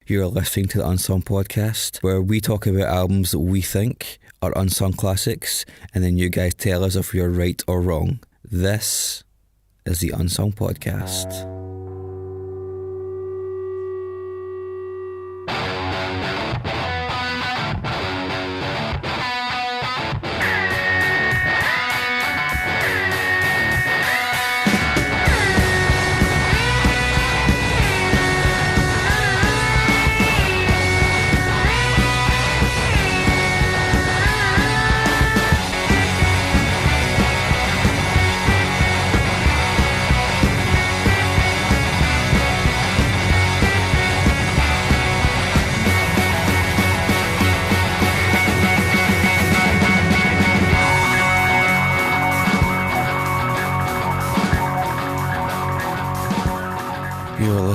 You're listening to the Unsung Podcast, where we talk about albums that we think are unsung classics, and then you guys tell us if we're right or wrong. This is the Unsung Podcast.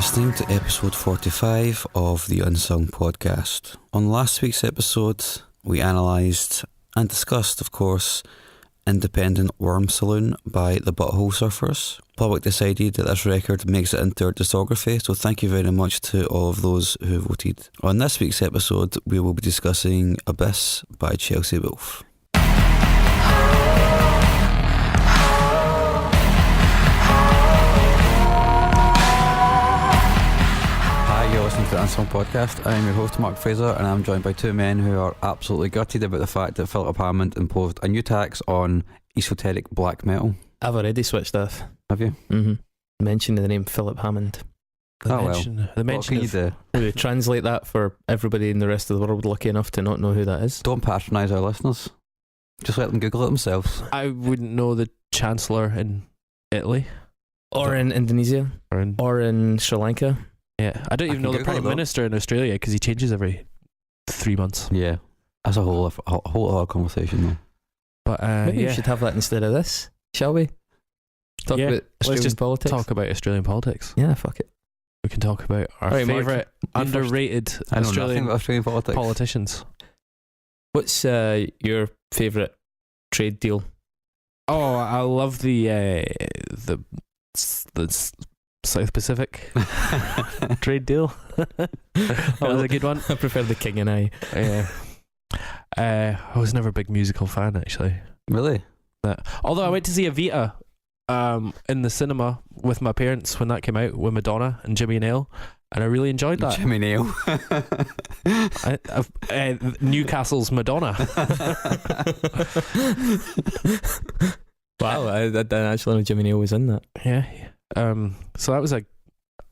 Listening to episode 45 of the Unsung Podcast. On last week's episode, we analysed and discussed, of course, Independent Worm Saloon by the Butthole Surfers. Public decided that this record makes it into our discography, so thank you very much to all of those who voted. On this week's episode, we will be discussing Abyss by Chelsea Wolfe. You're listening to the Unsung Podcast. I am your host, Mark Fraser, and I'm joined by two men who are absolutely gutted about the fact that Philip Hammond imposed a new tax on esoteric black metal. I've already switched off. Have you? Mm-hmm. Mention the name Philip Hammond. The mention what can you do? We translate that for everybody in the rest of the world lucky enough to not know who that is. Don't patronise our listeners. Just let them Google it themselves. I wouldn't know the Chancellor in Italy. Or in Indonesia. Or in Sri Lanka. Yeah, I don't even know the Prime Minister in Australia because he changes every 3 months. Yeah, that's a whole other conversation though. But maybe we should have that instead of this, shall we? Talk about Australian politics. Talk about Australian politics. Yeah, fuck it. We can talk about our favourite underrated Australian politicians. What's your favourite trade deal? Oh, I love the South Pacific trade deal. That was a good one. I prefer the King and I. Yeah. I was never a big musical fan, actually. Really? Although I went to see Evita in the cinema with my parents when that came out with Madonna and Jimmy Nail, and I really enjoyed that. Jimmy Nail. Newcastle's Madonna. Wow, I didn't actually know Jimmy Nail was in that. Yeah. So that was I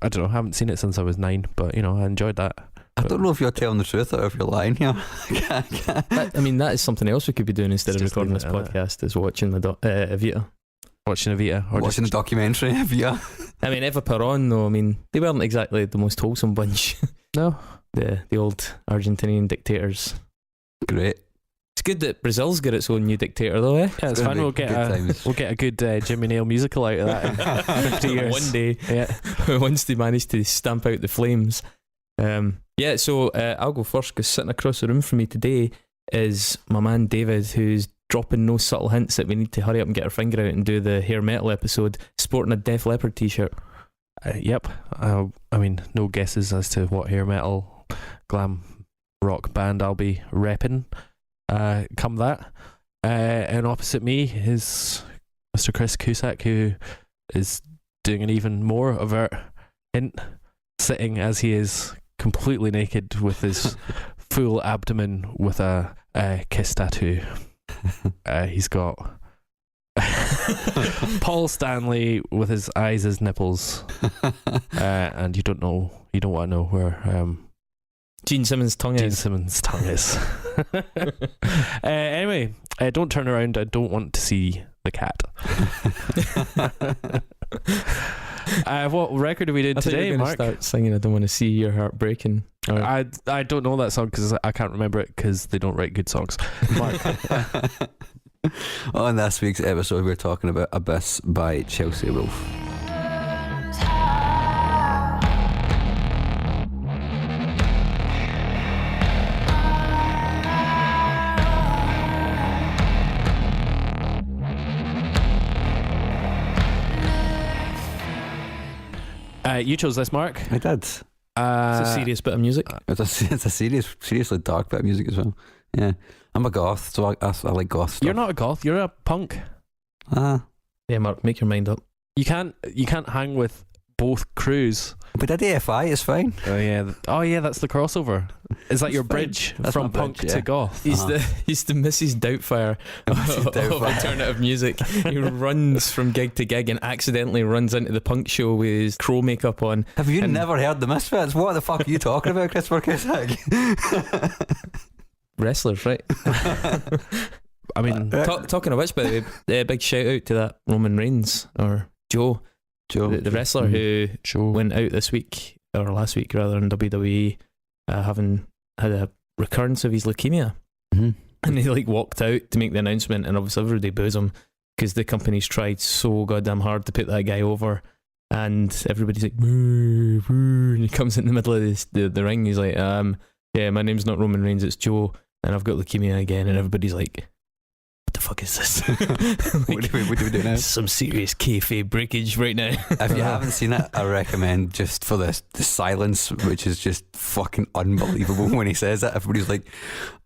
don't know, I haven't seen it since I was 9, but you know, I enjoyed that. I don't know if you're telling the truth or if you're lying here. I mean, that is something else we could be doing instead of recording this podcast, is watching Evita. Watching Evita. Or watching the documentary Evita. I mean, Eva Peron though, I mean, they weren't exactly the most wholesome bunch. No. The old Argentinian dictators. Great. It's good that Brazil's got its own new dictator though, eh? Yeah, it's fine. We'll get a good Jimmy Nail musical out of that in 50 years. One day. Yeah. Once they manage to stamp out the flames. Yeah, so I'll go first because sitting across the room from me today is my man David, who's dropping no subtle hints that we need to hurry up and get our finger out and do the hair metal episode, sporting a Def Leppard t-shirt. Yep. I mean, no guesses as to what hair metal glam rock band I'll be repping. Come that. And opposite me is Mr. Chris Cusack, who is doing an even more overt hint, sitting as he is completely naked with his full abdomen with a kiss tattoo. He's got Paul Stanley with his eyes as nipples, and you don't want to know where Gene Simmons' tongue is. Anyway, don't turn around. I don't want to see the cat. What record are we doing today, Mark? Start singing I Don't Want to See Your Heart Breaking. I don't know that song because I can't remember it because they don't write good songs. Mark. On this week's episode, we're talking about Abyss by Chelsea Wolfe. You chose this, Mark. I did. It's a serious bit of music. It's a seriously dark bit of music as well. Yeah, I'm a goth, so I like goth stuff. You're not a goth. You're a punk. Yeah, Mark, make your mind up. You can't hang with both crews. But at AFI, it's fine. Oh yeah, that's the crossover. Is that your bridge from my punk bridge, to goth? He's the Mrs. Doubtfire of alternative music. He runs from gig to gig and accidentally runs into the punk show with his crow makeup on. Have you never heard the Misfits? What the fuck are you talking about, Christopher Cusack? Wrestlers, right? I mean, talking of which, by the way, a big shout out to that Roman Reigns or Joe, the wrestler who went out this week or last week rather in WWE, having had a recurrence of his leukemia, and he like walked out to make the announcement, and obviously everybody boos him because the company's tried so goddamn hard to put that guy over, and everybody's like boo, boo, and he comes in the middle of the ring. He's like, yeah, my name's not Roman Reigns, it's Joe, and I've got leukemia again, and everybody's like, what the fuck is this? What do we do now? Some serious kayfabe breakage right now. If you haven't seen it, I recommend just for the silence, which is just fucking unbelievable when he says it. Everybody's like,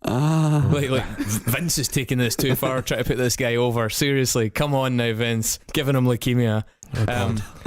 like Vince is taking this too far, trying to put this guy over. Seriously, come on now, Vince, giving him leukemia.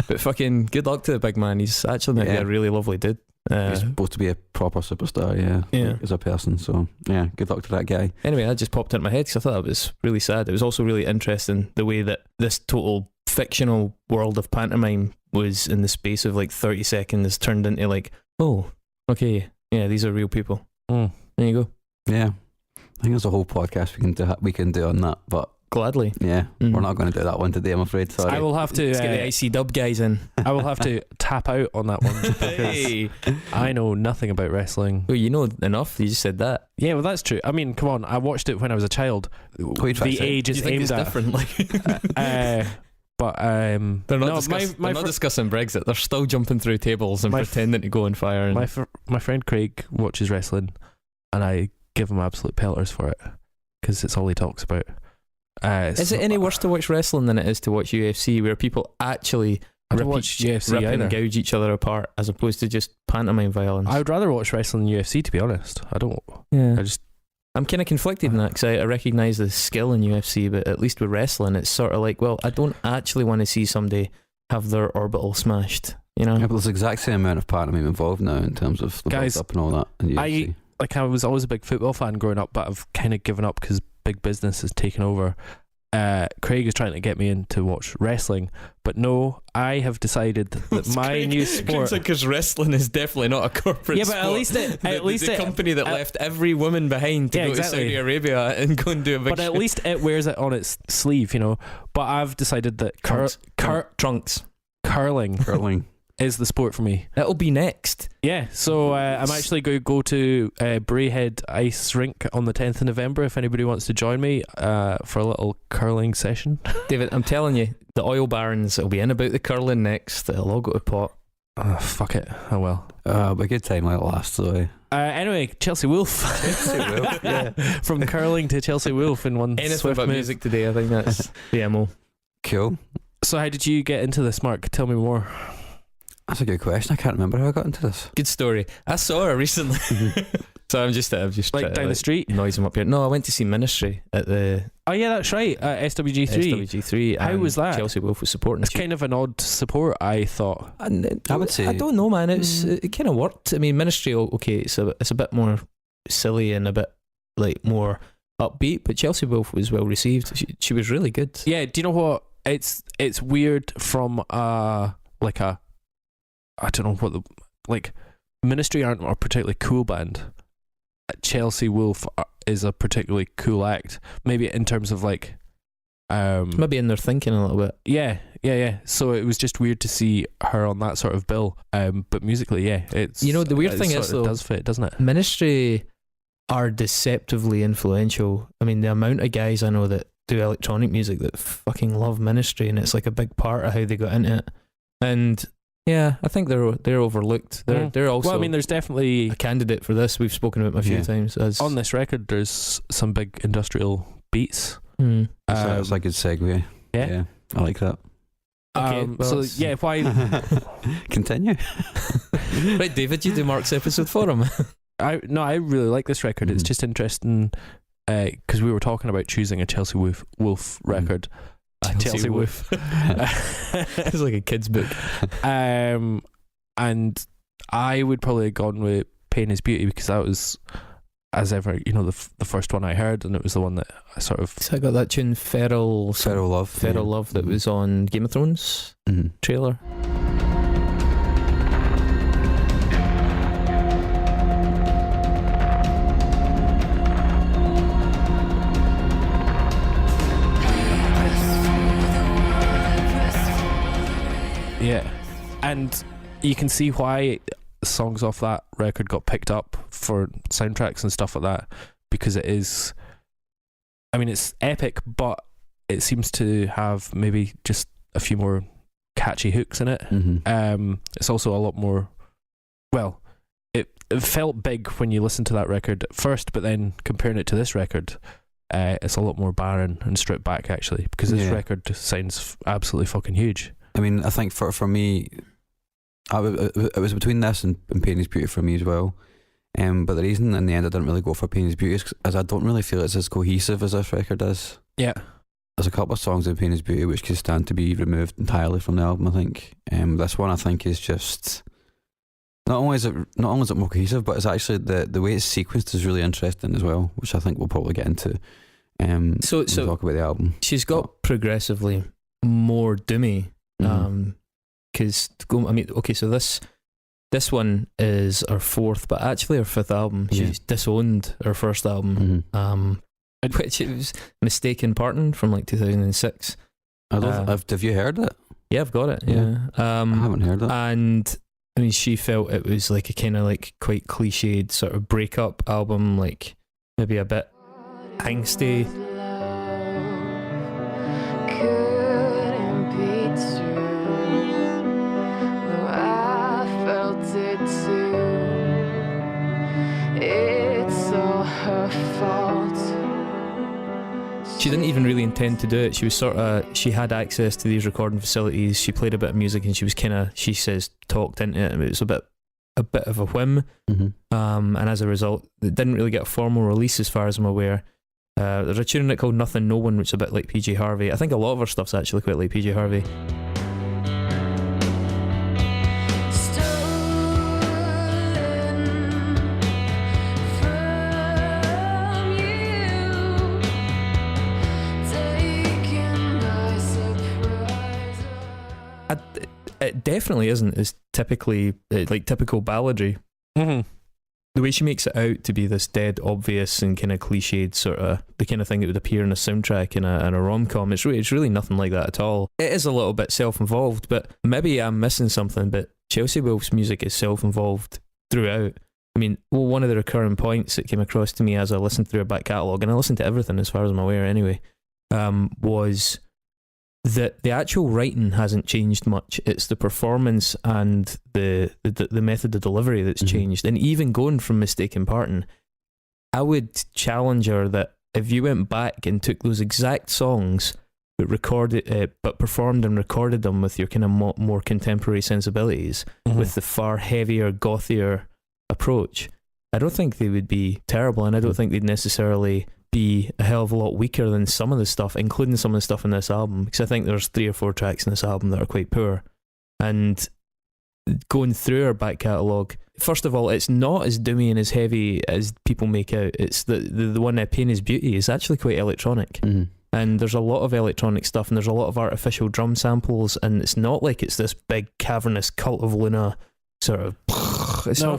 But fucking good luck to the big man. He's actually meant to be a really lovely dude. He's supposed to be a proper superstar, as a person. So yeah, good luck to that guy. Anyway, that just popped into my head because I thought that was really sad. It was also really interesting the way that this total fictional world of pantomime was in the space of like 30 seconds turned into like, oh, okay, yeah, these are real people. There you go. Yeah, I think there's a whole podcast we can do on that, but gladly. Yeah, we're not going to do that one today, I'm afraid. Sorry. I will have to get the IC dub guys in. I will have to tap out on that one because I know nothing about wrestling. Well, you know enough. You just said that. Yeah, well, that's true. I mean, come on. I watched it when I was a child. The age is aimed at different. But they're not not discussing Brexit. They're still jumping through tables and pretending to go on fire. My friend Craig watches wrestling, and I give him absolute pelters for it because it's all he talks about. Is it any worse to watch wrestling than it is to watch UFC, where people actually rip and gouge each other apart, as opposed to just pantomime violence? I would rather watch wrestling than UFC, to be honest. I'm kind of conflicted in that because I recognise the skill in UFC, but at least with wrestling, it's sort of like, well, I don't actually want to see somebody have their orbital smashed, you know? Yeah, but there's the exact same amount of pantomime involved now in terms of the build up and all that in UFC. I was always a big football fan growing up, but I've kind of given up because big business has taken over. Craig is trying to get me in to watch wrestling, but no, I have decided that my new sport, because wrestling is definitely not a corporate sport. At least the company that left every woman behind to go to Saudi Arabia and go and do a big at least it wears it on its sleeve, you know. But I've decided that curling is the sport for me. It'll be next. Yeah, so I'm actually going to go to Braehead Ice Rink on the 10th of November if anybody wants to join me for a little curling session. David, I'm telling you, the oil barons will be in about the curling next. It'll all go to pot. Fuck it. Oh well. But a good time like last, so. Anyway, Chelsea Wolfe. Yeah. From curling to Chelsea Wolfe in one anything swift but move. Music today, I think that's the MO. Cool. So how did you get into this, Mark? Tell me more. That's a good question. I can't remember how I got into this. Good story. I saw her recently. So I'm just like down the street. Noise him up here. No, I went to see Ministry at the. Oh yeah, that's right. SWG3. SWG3. How was that? Chelsea Wolfe was supporting. It's kind of an odd support, I thought. I would say. I don't know, man. It kind of worked. I mean, Ministry. Okay, it's a bit more silly and a bit like more upbeat, but Chelsea Wolfe was well received. She was really good. Yeah. Do you know what? It's weird from like a. I don't know what Ministry aren't a particularly cool band. Chelsea Wolfe is a particularly cool act. Maybe in terms of like, maybe in their thinking a little bit. Yeah. So it was just weird to see her on that sort of bill. But musically, yeah, it's the weird thing is though, it does fit, doesn't it? Ministry are deceptively influential. I mean, the amount of guys I know that do electronic music that fucking love Ministry, and it's like a big part of how they got into it. And yeah, I think they're overlooked. They're also. Well, I mean, there's definitely a candidate for this. We've spoken about them a few times. As on this record, there's some big industrial beats. That's a good segue. Yeah, I like that. Okay, why? Continue. Right, David, you do Mark's episode for him. I really like this record. It's just interesting because we were talking about choosing a Chelsea Wolfe record. Chelsea Wolfe. It's like a kid's book. And I would probably have gone with Pain is Beauty because that was, as ever, the first one I heard, and it was the one that I sort of... So I got that tune, Feral Love, that was on Game of Thrones trailer. Yeah, and you can see why songs off that record got picked up for soundtracks and stuff like that, because it's epic, but it seems to have maybe just a few more catchy hooks in it. It's also a lot more, well, it felt big when you listen to that record at first, but then comparing it to this record, it's a lot more barren and stripped back, actually, because this record sounds absolutely fucking huge. I mean, I think for me, it was between this and Pain is Beauty for me as well. But the reason in the end I didn't really go for Pain is Beauty is I don't really feel it's as cohesive as this record is. Yeah. There's a couple of songs in Pain is Beauty which could stand to be removed entirely from the album, I think. This one I think is just... Not only is it more cohesive, but it's actually the way it's sequenced is really interesting as well, which I think we'll probably get into when we talk about the album. She's got progressively more doomy. Because so this one is her fourth, but actually her fifth album. She's disowned her first album, which it was Mistaken Partner from like 2006. Have you heard it? Yeah, I've got it. Yeah, I haven't heard it. And I mean, she felt it was like a kind of like quite cliched sort of breakup album, like maybe a bit angsty. She didn't even really intend to do it. She was she had access to these recording facilities. She played a bit of music, and she was she says, talked into it. It was a bit of a whim. And as a result, it didn't really get a formal release, as far as I'm aware. There's a tune in it called Nothing No One, which is a bit like PJ Harvey. I think a lot of her stuff's actually quite like PJ Harvey. It definitely isn't as typically like typical balladry. The way she makes it out to be this dead obvious and kind of cliched sort of the kind of thing that would appear in a soundtrack in a rom-com, it's really nothing like that at all. It is a little bit self-involved, but maybe I'm missing something, but Chelsea Wolfe's music is self-involved throughout. I mean, one of the recurring points that came across to me as I listened through her back catalogue, and I listened to everything as far as I'm aware anyway, was that the actual writing hasn't changed much. It's the performance and the method of delivery that's changed. And even going from Mistaken Partner, I would challenge her that if you went back and took those exact songs but performed and recorded them with your kind of more contemporary sensibilities, with the far heavier, gothier approach, I don't think they would be terrible, and I don't think they'd necessarily be a hell of a lot weaker than some of the stuff, including some of the stuff in this album, because I think there's 3 or 4 tracks in this album that are quite poor. And going through our back catalogue, first of all, it's not as doomy and as heavy as people make out. It's the one Pain is Beauty is actually quite electronic. And there's a lot of electronic stuff, and there's a lot of artificial drum samples, and it's not like it's this big cavernous Cult of Luna sort of...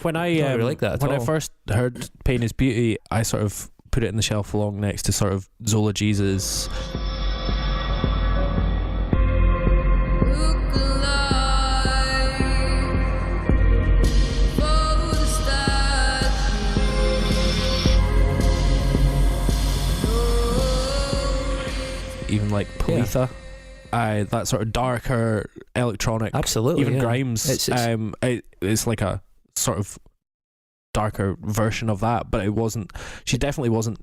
When I like that when I first heard Pain is Beauty, I sort of put it in the shelf along next to sort of Zola Jesus. Even like Politha, that sort of darker electronic, absolutely, even Grimes. It's like a sort of darker version of that, but it wasn't. She definitely wasn't,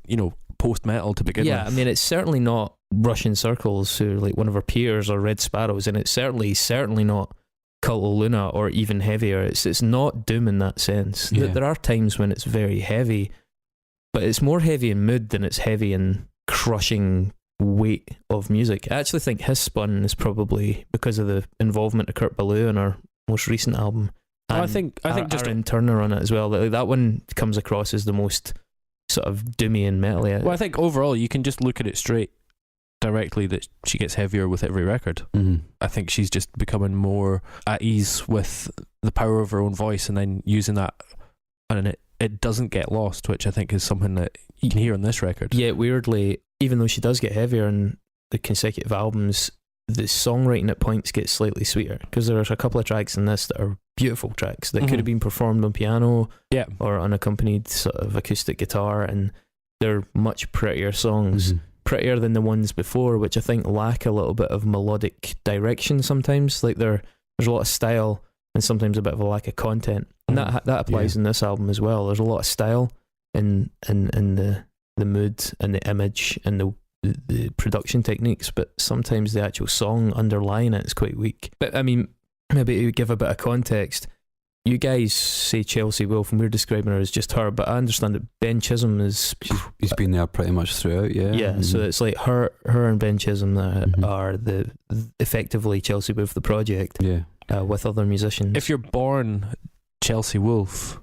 post metal to begin with. Yeah, I mean, it's certainly not Russian Circles, who are like one of her peers, or Red Sparrows, and it's certainly not Cult of Luna or even heavier. It's not doom in that sense. Yeah. There are times when it's very heavy, but it's more heavy in mood than it's heavy in crushing weight of music. I actually think Hiss Spun is probably because of the involvement of Kurt Ballou on our most recent album. Well, I think just Aaron Turner on it as well. That one comes across as the most sort of doomy and metally. well, I think overall you can just look at it straight directly that she gets heavier with every record. I think she's just becoming more at ease with the power of her own voice, and then using that, and it doesn't get lost, which I think is something that you can hear on this record. Yeah, weirdly, even though she does get heavier in the consecutive albums, the songwriting at points gets slightly sweeter, because there's a couple of tracks in this that are beautiful tracks that could have been performed on piano or unaccompanied sort of acoustic guitar, and they're much prettier songs, prettier than the ones before, which I think lack a little bit of melodic direction sometimes. Like there's a lot of style and sometimes a bit of a lack of content, and that applies in this album as well. There's a lot of style in the mood and the image and the production techniques, but sometimes the actual song underlying it is quite weak. But I mean, maybe to give a bit of context, you guys say Chelsea Wolfe and we're describing her as just her, but I understand that Ben Chisholm is... He's been there pretty much throughout, yeah. Yeah, so it's like her and Ben Chisholm that are the effectively Chelsea Wolfe the project, with other musicians. If you're born Chelsea Wolfe,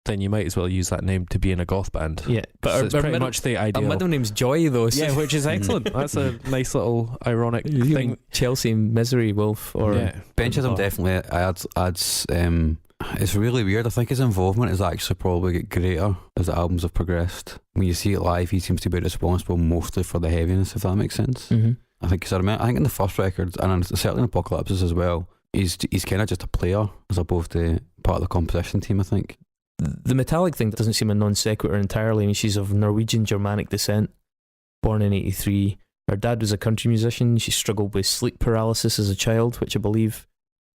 then you might as well use that name to be in a goth band. Yeah, but so it's pretty much the ideal. Our middle name's Joy though. So yeah, which is excellent. That's a nice little ironic thing. Chelsea Misery Wolfe or Ben Chisholm definitely adds it's really weird. I think his involvement is actually probably get greater as the albums have progressed. When you see it live, he seems to be responsible mostly for the heaviness, if that makes sense. I think I think in the first record, and certainly in Apocalypses as well, he's kind of just a player as opposed to part of the composition team, I think. The metallic thing doesn't seem a non sequitur entirely. I mean, she's of Norwegian Germanic descent, born in 1983. Her dad was a country musician. She struggled with sleep paralysis as a child, which I believe,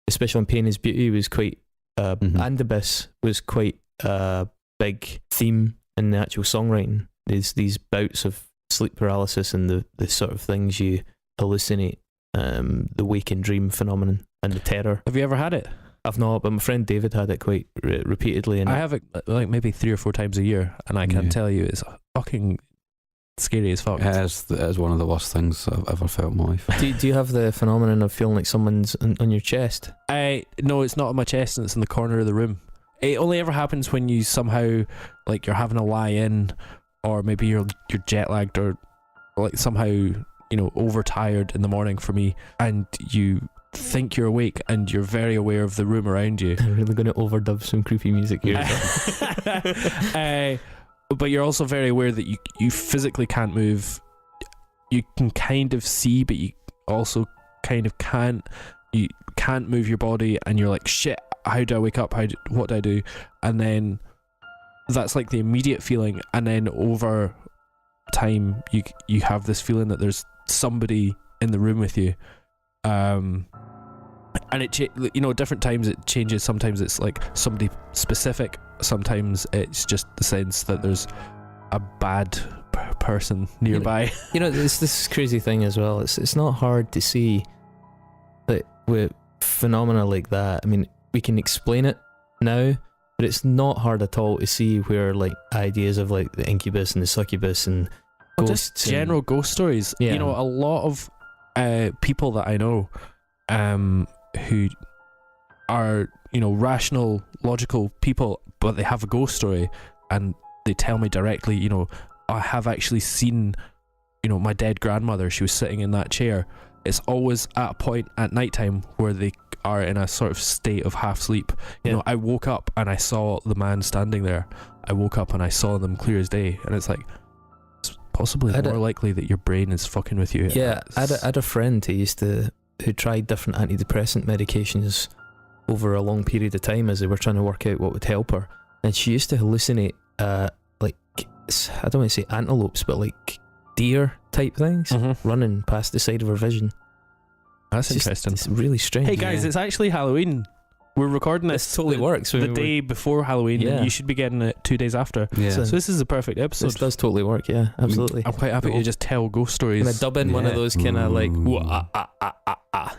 especially on Pain is Beauty, was quite Andibus was quite a big theme in the actual songwriting. There's these bouts of sleep paralysis and the sort of things you hallucinate, the wake and dream phenomenon and the terror. Have you ever had it? I've not, but my friend David had it quite repeatedly. And I have it like maybe 3 or 4 times a year, and I can tell you it's fucking scary as fuck. It is one of the worst things I've ever felt in my life. Do you have the phenomenon of feeling like someone's on your chest? No, it's not on my chest, and it's in the corner of the room. It only ever happens when you somehow, like, you're having a lie in, or maybe you're jet lagged, or like somehow, overtired in the morning for me, and you think you're awake and you're very aware of the room around you. I'm really going to overdub some creepy music here. But you're also very aware that you physically can't move. You can kind of see, but you also kind of can't. You can't move your body, and you're like, shit, how do I wake up? What do I do? And then that's like the immediate feeling, and then over time you have this feeling that there's somebody in the room with you. And different times it changes. Sometimes it's like somebody specific, sometimes it's just the sense that there's a bad person nearby. This crazy thing as well, it's not hard to see that with phenomena like that. I mean, we can explain it now, but it's not hard at all to see where like ideas of like the incubus and the succubus and ghosts, just general ghost stories. Yeah. A lot of people that I know who are rational, logical people, but they have a ghost story, and they tell me directly, I have actually seen my dead grandmother. She was sitting in that chair. It's always at a point at nighttime where they are in a sort of state of half sleep. I woke up and I saw the man standing there. I woke up and I saw them clear as day, and it's like, it's possibly more likely that your brain is fucking with you. Yeah, I had a friend who tried different antidepressant medications over a long period of time as they were trying to work out what would help her, and she used to hallucinate like, I don't want to say antelopes, but like deer type things running past the side of her vision. That's interesting. It's really strange. Hey guys, it's actually Halloween. We're recording this totally works the day before Halloween, and you should be getting it 2 days after. So this is a perfect episode. This does totally work. Yeah, absolutely. I'm quite happy to just tell ghost stories. And I dub in one of those kind of like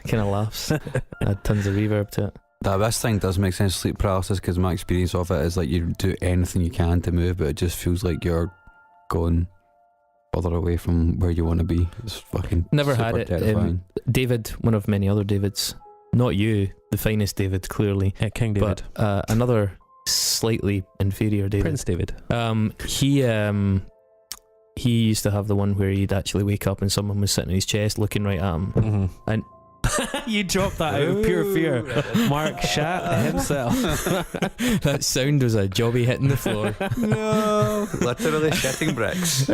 kind of laughs. Add tons of reverb to it. That this thing does make sense, sleep paralysis, because my experience of it is like you do anything you can to move, but it just feels like you're going further away from where you want to be. It's fucking Never super had it. terrifying. David, one of many other Davids, not you, the finest David, clearly, Yeah, King David. but another slightly inferior David. Prince David. He used to have the one where he'd actually wake up and someone was sitting on his chest looking right at him. Mm-hmm. And you dropped that out of pure fear. Mark shat himself. that sound was a jobby hitting the floor. No, literally shitting bricks.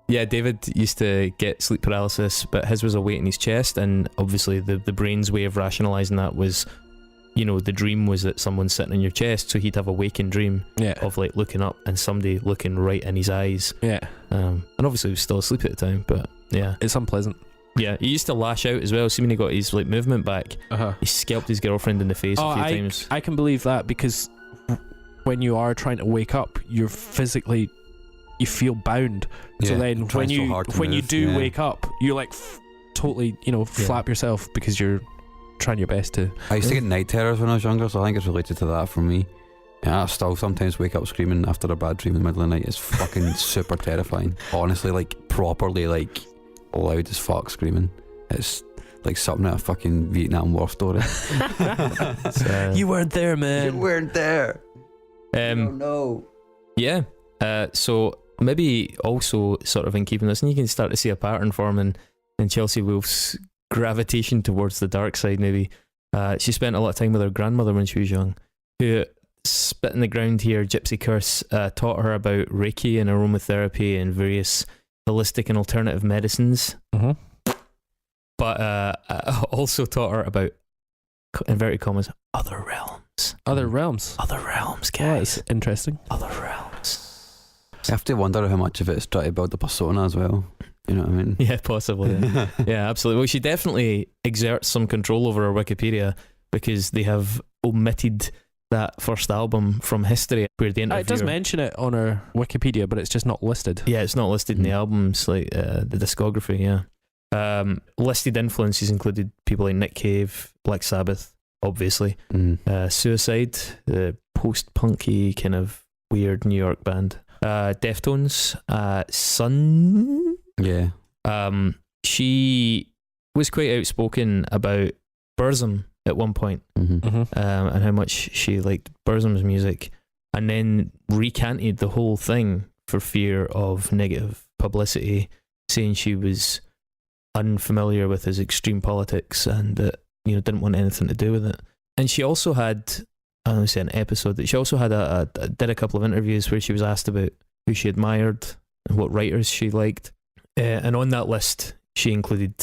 Yeah, David used to get sleep paralysis, but his was a weight in his chest, and obviously the brain's way of rationalising that was, you know, the dream was that someone's sitting in your chest, so he'd have a waking dream of like looking up and somebody looking right in his eyes. Yeah. And obviously he was still asleep at the time, but yeah. It's unpleasant. Yeah, he used to lash out as well. See, when he got his like movement back, he scalped his girlfriend in the face a few times. I can believe that, because when you are trying to wake up, you're physically, you feel bound. So then when you do wake up, you like totally, flap yourself because you're trying your best to. I used to get night terrors when I was younger, so I think it's related to that for me. Yeah, I still sometimes wake up screaming after a bad dream in the middle of the night. It's fucking super terrifying. Honestly, like properly like loud as fuck screaming. It's like something out of a fucking Vietnam War story. You weren't there, man. You weren't there. Oh no. Yeah. So maybe also sort of in keeping this, and you can start to see a pattern forming in Chelsea Wolfe's gravitation towards the dark side. Maybe she spent a lot of time with her grandmother when she was young, who, spit in the ground here, Gypsy Curse, taught her about Reiki and aromatherapy and various holistic and alternative medicines. Mm-hmm. But also taught her about, inverted commas, other realms. Other realms, Guys. That's interesting. Other realms. You have to wonder how much of it is trying to build the persona as well. You know what I mean? Yeah, possibly. Yeah, absolutely. Well, she definitely exerts some control over her Wikipedia, because they have omitted that first album from history, where the interviewer... It does mention it on her Wikipedia, but it's just not listed. Yeah, it's not listed in the albums, like the discography, yeah. Listed influences included people like Nick Cave, Black Sabbath, obviously, Suicide, the post-punky kind of weird New York band, Deftones, Sun... Yeah. She was quite outspoken about Burzum at one point, and how much she liked Burzum's music, and then recanted the whole thing for fear of negative publicity, saying she was unfamiliar with his extreme politics and that didn't want anything to do with it. And she also had, I don't know, say an episode that she also had did a couple of interviews where she was asked about who she admired and what writers she liked. And on that list, she included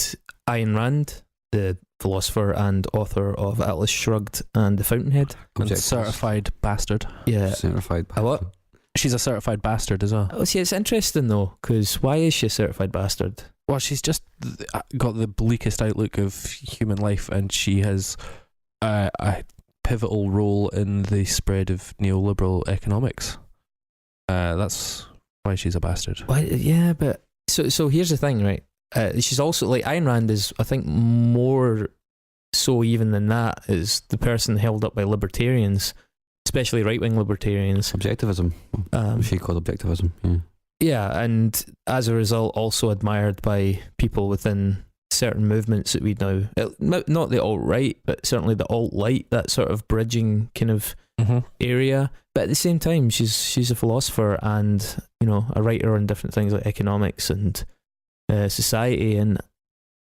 Ayn Rand, the philosopher and author of Atlas Shrugged and The Fountainhead. And certified bastard. Yeah. Certified bastard. A what? She's a certified bastard as well. Oh, see, it's interesting though, because why is she a certified bastard? Well, she's just got the bleakest outlook of human life, and she has a pivotal role in the spread of neoliberal economics. That's why she's a bastard. Why? Yeah, but so here's the thing, right? She's also, like, Ayn Rand is, I think, more so even than that, is the person held up by libertarians, especially right-wing libertarians. Objectivism. She called objectivism. Yeah. Yeah, and as a result, also admired by people within certain movements that we now, not the alt-right, but certainly the alt-light, that sort of bridging kind of area. But at the same time, she's a philosopher and, a writer on different things like economics and society. And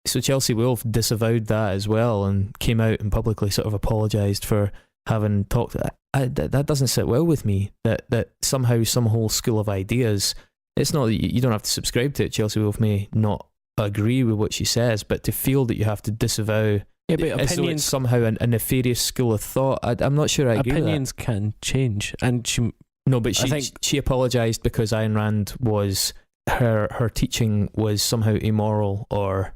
so Chelsea Wolfe disavowed that as well and came out and publicly sort of apologised for having talked. That doesn't sit well with me, that somehow some whole school of ideas, it's not that you don't have to subscribe to it. Chelsea Wolfe may not agree with what she says, but to feel that you have to disavow, but as though it's somehow a nefarious school of thought, I'm not sure I agree with that. Opinions can change, and she apologised because Ayn Rand was her teaching was somehow immoral or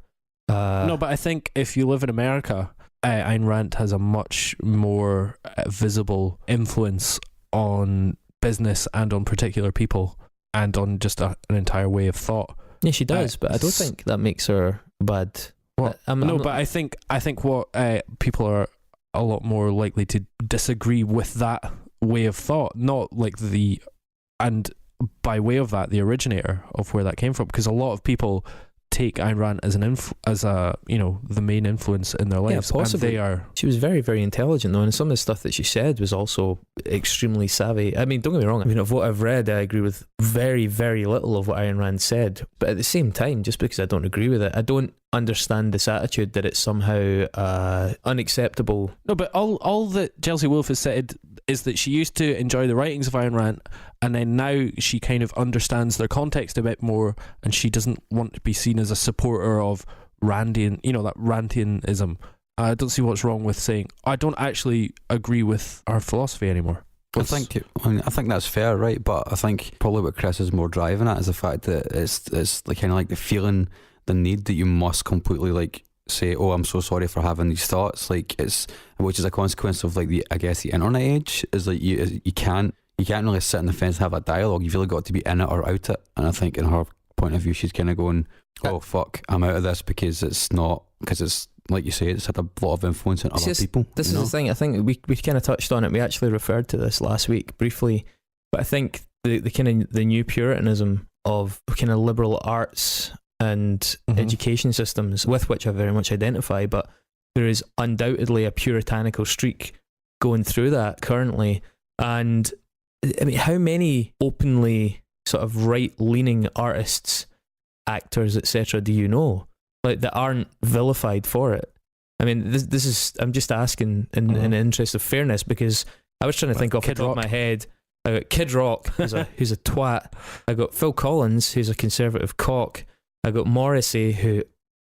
no, but I think if you live in America, Ayn Rand has a much more visible influence on business and on particular people and on just an entire way of thought. Yeah, she does, but I don't think that makes her bad. But I think what people are a lot more likely to disagree with that way of thought, not like and by way of that, the originator of where that came from, because a lot of people take Ayn Rand as the main influence in their lives. Yeah, possibly. And she was very, very intelligent though, and some of the stuff that she said was also extremely savvy. I mean, don't get me wrong, I mean, of what I've read, I agree with very, very little of what Ayn Rand said, but at the same time, just because I don't agree with it, I don't understand this attitude that it's somehow unacceptable. No, but all that Chelsea Wolfe has said is that she used to enjoy the writings of Ayn Rand, and then now she kind of understands their context a bit more, and she doesn't want to be seen as a supporter of Randian, that Randianism. I don't see what's wrong with saying I don't actually agree with our philosophy anymore. I think that's fair, right? But I think probably what Chris is more driving at is the fact that it's like kind of like the feeling, the need that you must completely like say, oh, I'm so sorry for having these thoughts, like which is a consequence of like the internet age, is like you can't really sit on the fence and have that dialogue. You've really got to be in it or out it. And I think in her point of view, she's kind of going, oh fuck, I'm out of this because it's like you say, it's had a lot of influence on other people. This is the thing. I think we kind of touched on it. We actually referred to this last week briefly, but I think the kind of the new puritanism of kind of liberal arts and education systems, with which I very much identify, but there is undoubtedly a puritanical streak going through that currently. And I mean, how many openly sort of right-leaning artists, actors, etc. do you know, like, that aren't vilified for it? I mean, this is, I'm just asking in the interest of fairness, because I was trying to think off the top of my head. I got Kid Rock, who's a twat. I got Phil Collins, who's a conservative cock. I got Morrissey, who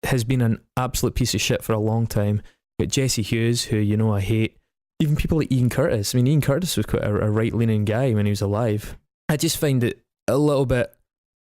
has been an absolute piece of shit for a long time. I got Jesse Hughes, who I hate. Even people like Ian Curtis. I mean, Ian Curtis was quite a right-leaning guy when he was alive. I just find it a little bit.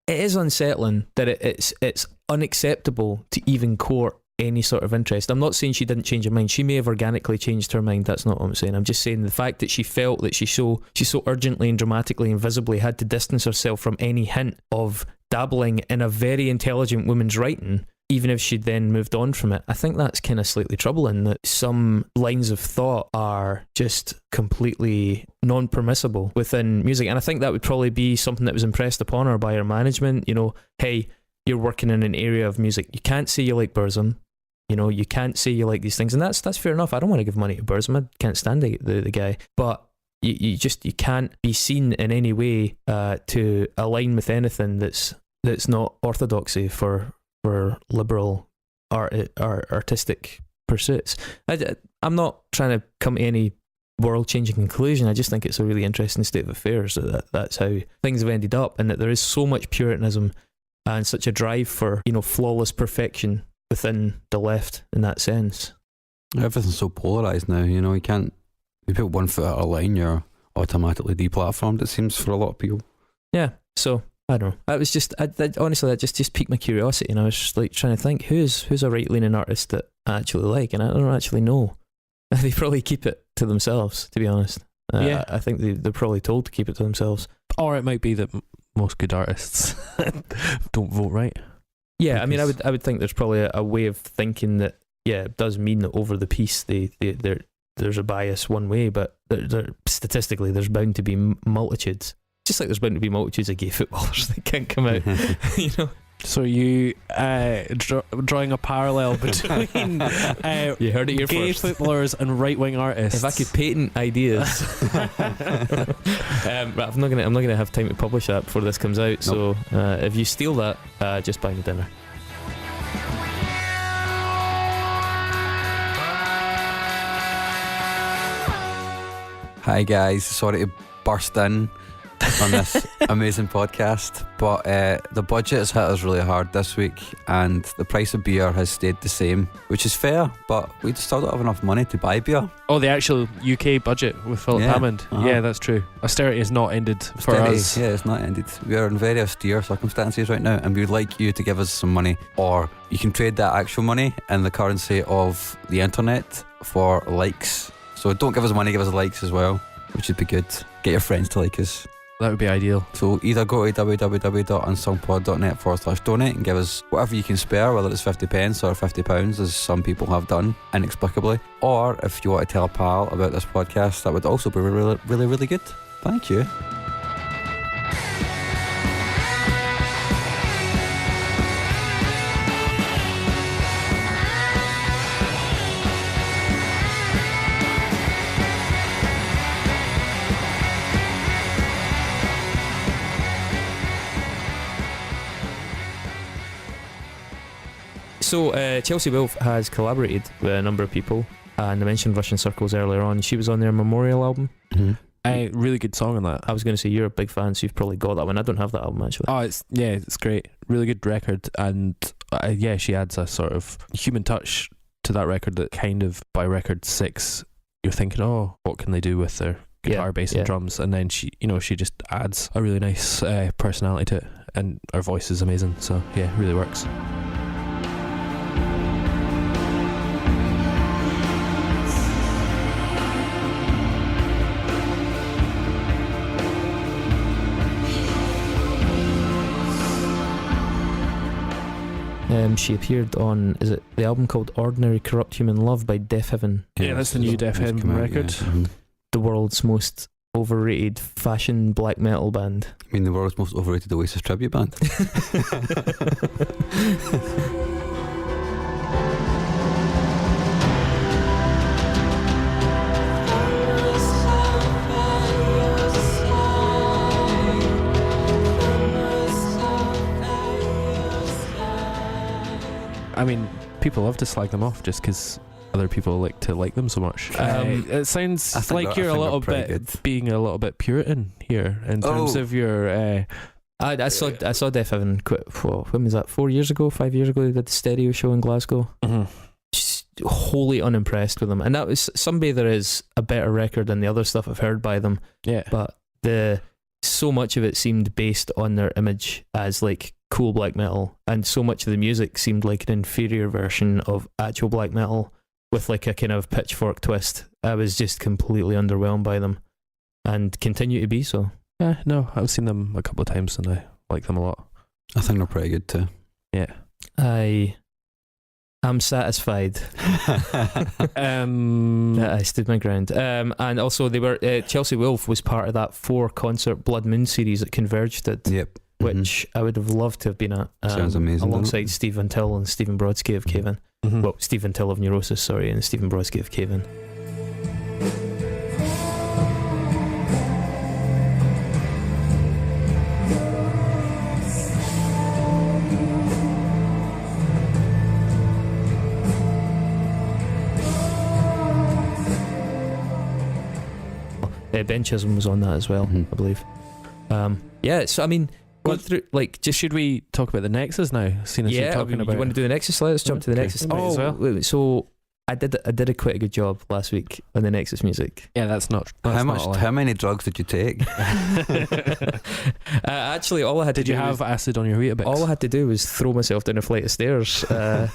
It is unsettling that it's unacceptable to even court any sort of interest. I'm not saying she didn't change her mind. She may have organically changed her mind. That's not what I'm saying. I'm just saying the fact that she felt that she so urgently and dramatically and visibly had to distance herself from any hint of dabbling in a very intelligent woman's writing, even if she'd then moved on from it. I think that's kind of slightly troubling, that some lines of thought are just completely non-permissible within music. And I think that would probably be something that was impressed upon her by her management. Hey, you're working in an area of music. You can't say you like Burzum. You can't say you like these things. And that's fair enough. I don't want to give money to Burzum. I can't stand the guy. But you can't be seen in any way to align with anything that's not orthodoxy for liberal artistic pursuits. I'm not trying to come to any world-changing conclusion. I just think it's a really interesting state of affairs that's how things have ended up, and that there is so much puritanism and such a drive for flawless perfection within the left in that sense. Everything's so polarised now. You put one foot out of line, you're automatically deplatformed, it seems, for a lot of people. Yeah. So I don't know. That was just, honestly, that just piqued my curiosity, and I was just like trying to think who's a right-leaning artist that I actually like, and I don't actually know. They probably keep it to themselves, to be honest. Yeah, I think they're probably told to keep it to themselves. Or it might be that most good artists don't vote right. Yeah, I mean, I would think there's probably a way of thinking that, yeah, it does mean that over the piece there's a bias one way, but statistically there's bound to be multitudes. Just like there's bound to be multitudes of gay footballers that can't come out, So you drawing a parallel between you heard it here gay first. footballers and right-wing artists. If I could patent ideas, I'm not gonna have time to publish that before this comes out. Nope. So if you steal that, just buy me dinner. Hi guys, sorry to burst in on this amazing podcast, but the budget has hit us really hard this week, and the price of beer has stayed the same, which is fair, but we still don't have enough money to buy beer. Oh, the actual UK budget with Philip Hammond. Yeah, that's true. Austerity has not ended for us. Yeah, it's not ended. We are in very austere circumstances right now, and we would like you to give us some money, or you can trade that actual money in the currency of the internet for likes. So don't give us money, give us likes as well, which would be good. Get your friends to like us. That would be ideal. So either go to www.unsungpod.net/donate and give us whatever you can spare, whether it's 50 pence or £50, as some people have done inexplicably. Or if you want to tell a pal about this podcast, that would also be really, really, really good. Thank you. So Chelsea Wolfe has collaborated with a number of people, and I mentioned Russian Circles earlier on. She was on their Memorial album. Mm-hmm. Really good song on that. I was going to say you're a big fan, so you've probably got that one. I don't have that album actually. Oh, it's great. Really good record, and she adds a sort of human touch to that record that kind of by record 6 you're thinking, oh, what can they do with their guitar, bass, and drums? And then she just adds a really nice personality to it, and her voice is amazing. So yeah, really works. She appeared on, is it the album called Ordinary Corrupt Human Love by Deaf Heaven? Yeah, that's the new Deaf Heaven record. Yeah. Mm-hmm. The world's most overrated fashion black metal band. I mean, the world's most overrated Oasis tribute band. I mean, people love to slag them off just because other people like to like them so much. It sounds like you're a little bit being a little bit Puritan here in terms of your. I saw Deaf Heaven. When was that? 4 years ago, 5 years ago. They did the stereo show in Glasgow. Mm-hmm. Just wholly unimpressed with them, and that was Sunbather is a better record than the other stuff I've heard by them. Yeah, but so much of it seemed based on their image as like cool black metal, and so much of the music seemed like an inferior version of actual black metal with like a kind of pitchfork twist. I was just completely underwhelmed by them, and continue to be so. Yeah, no, I've seen them a couple of times and I like them a lot. I think they're pretty good too. Yeah, I'm satisfied. I stood my ground. And also they were Chelsea Wolfe was part of that 4-concert Blood Moon series that Converge did. Yep. Which I would have loved to have been at. Sounds amazing. Alongside Steve Van Til and Stephen Brodsky of Cave In. Mm-hmm. Well, Steve Van Til of Neurosis, sorry, and Stephen Brodsky of Cave In. Ben Chisholm was on that as well, I believe. Yeah, so I mean, going through like just should we talk about the Nexus now? Seeing as you're talking about, you want to do the Nexus? Let's jump to the Nexus. As well. Wait, so I did quite a good job last week on the Nexus music. Yeah, that's not. How many drugs did you take? Actually, all I had did to do you have acid on your Weetabix? All I had to do was throw myself down a flight of stairs to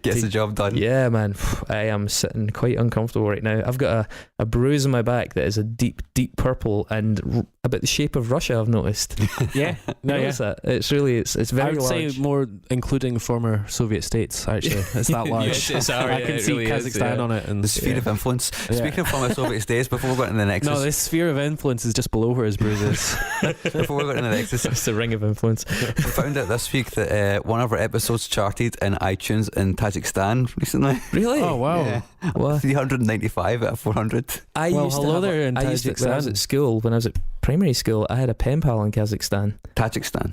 get the job done. Yeah, man, I am sitting quite uncomfortable right now. I've got a bruise on my back that is a deep purple and about the shape of Russia. I've noticed. Yeah, that? It's really it's very. I would large. say more including former Soviet states. Actually, it's that large. Yes, I can see really Kazakhstan on it and the sphere of influence. Speaking of former Soviet states, before we go into the Nexus, no, this sphere of influence is just below where his bruise is. Before we go into the Nexus, it's the ring of influence. We found out this week that one of our episodes charted in iTunes in Tajikistan recently. Really? Oh wow! Yeah. What? 395 out of 400. I used to have there in Tajikistan. When I was at school, when I was at primary school, I had a pen pal in Kazakhstan. Tajikistan.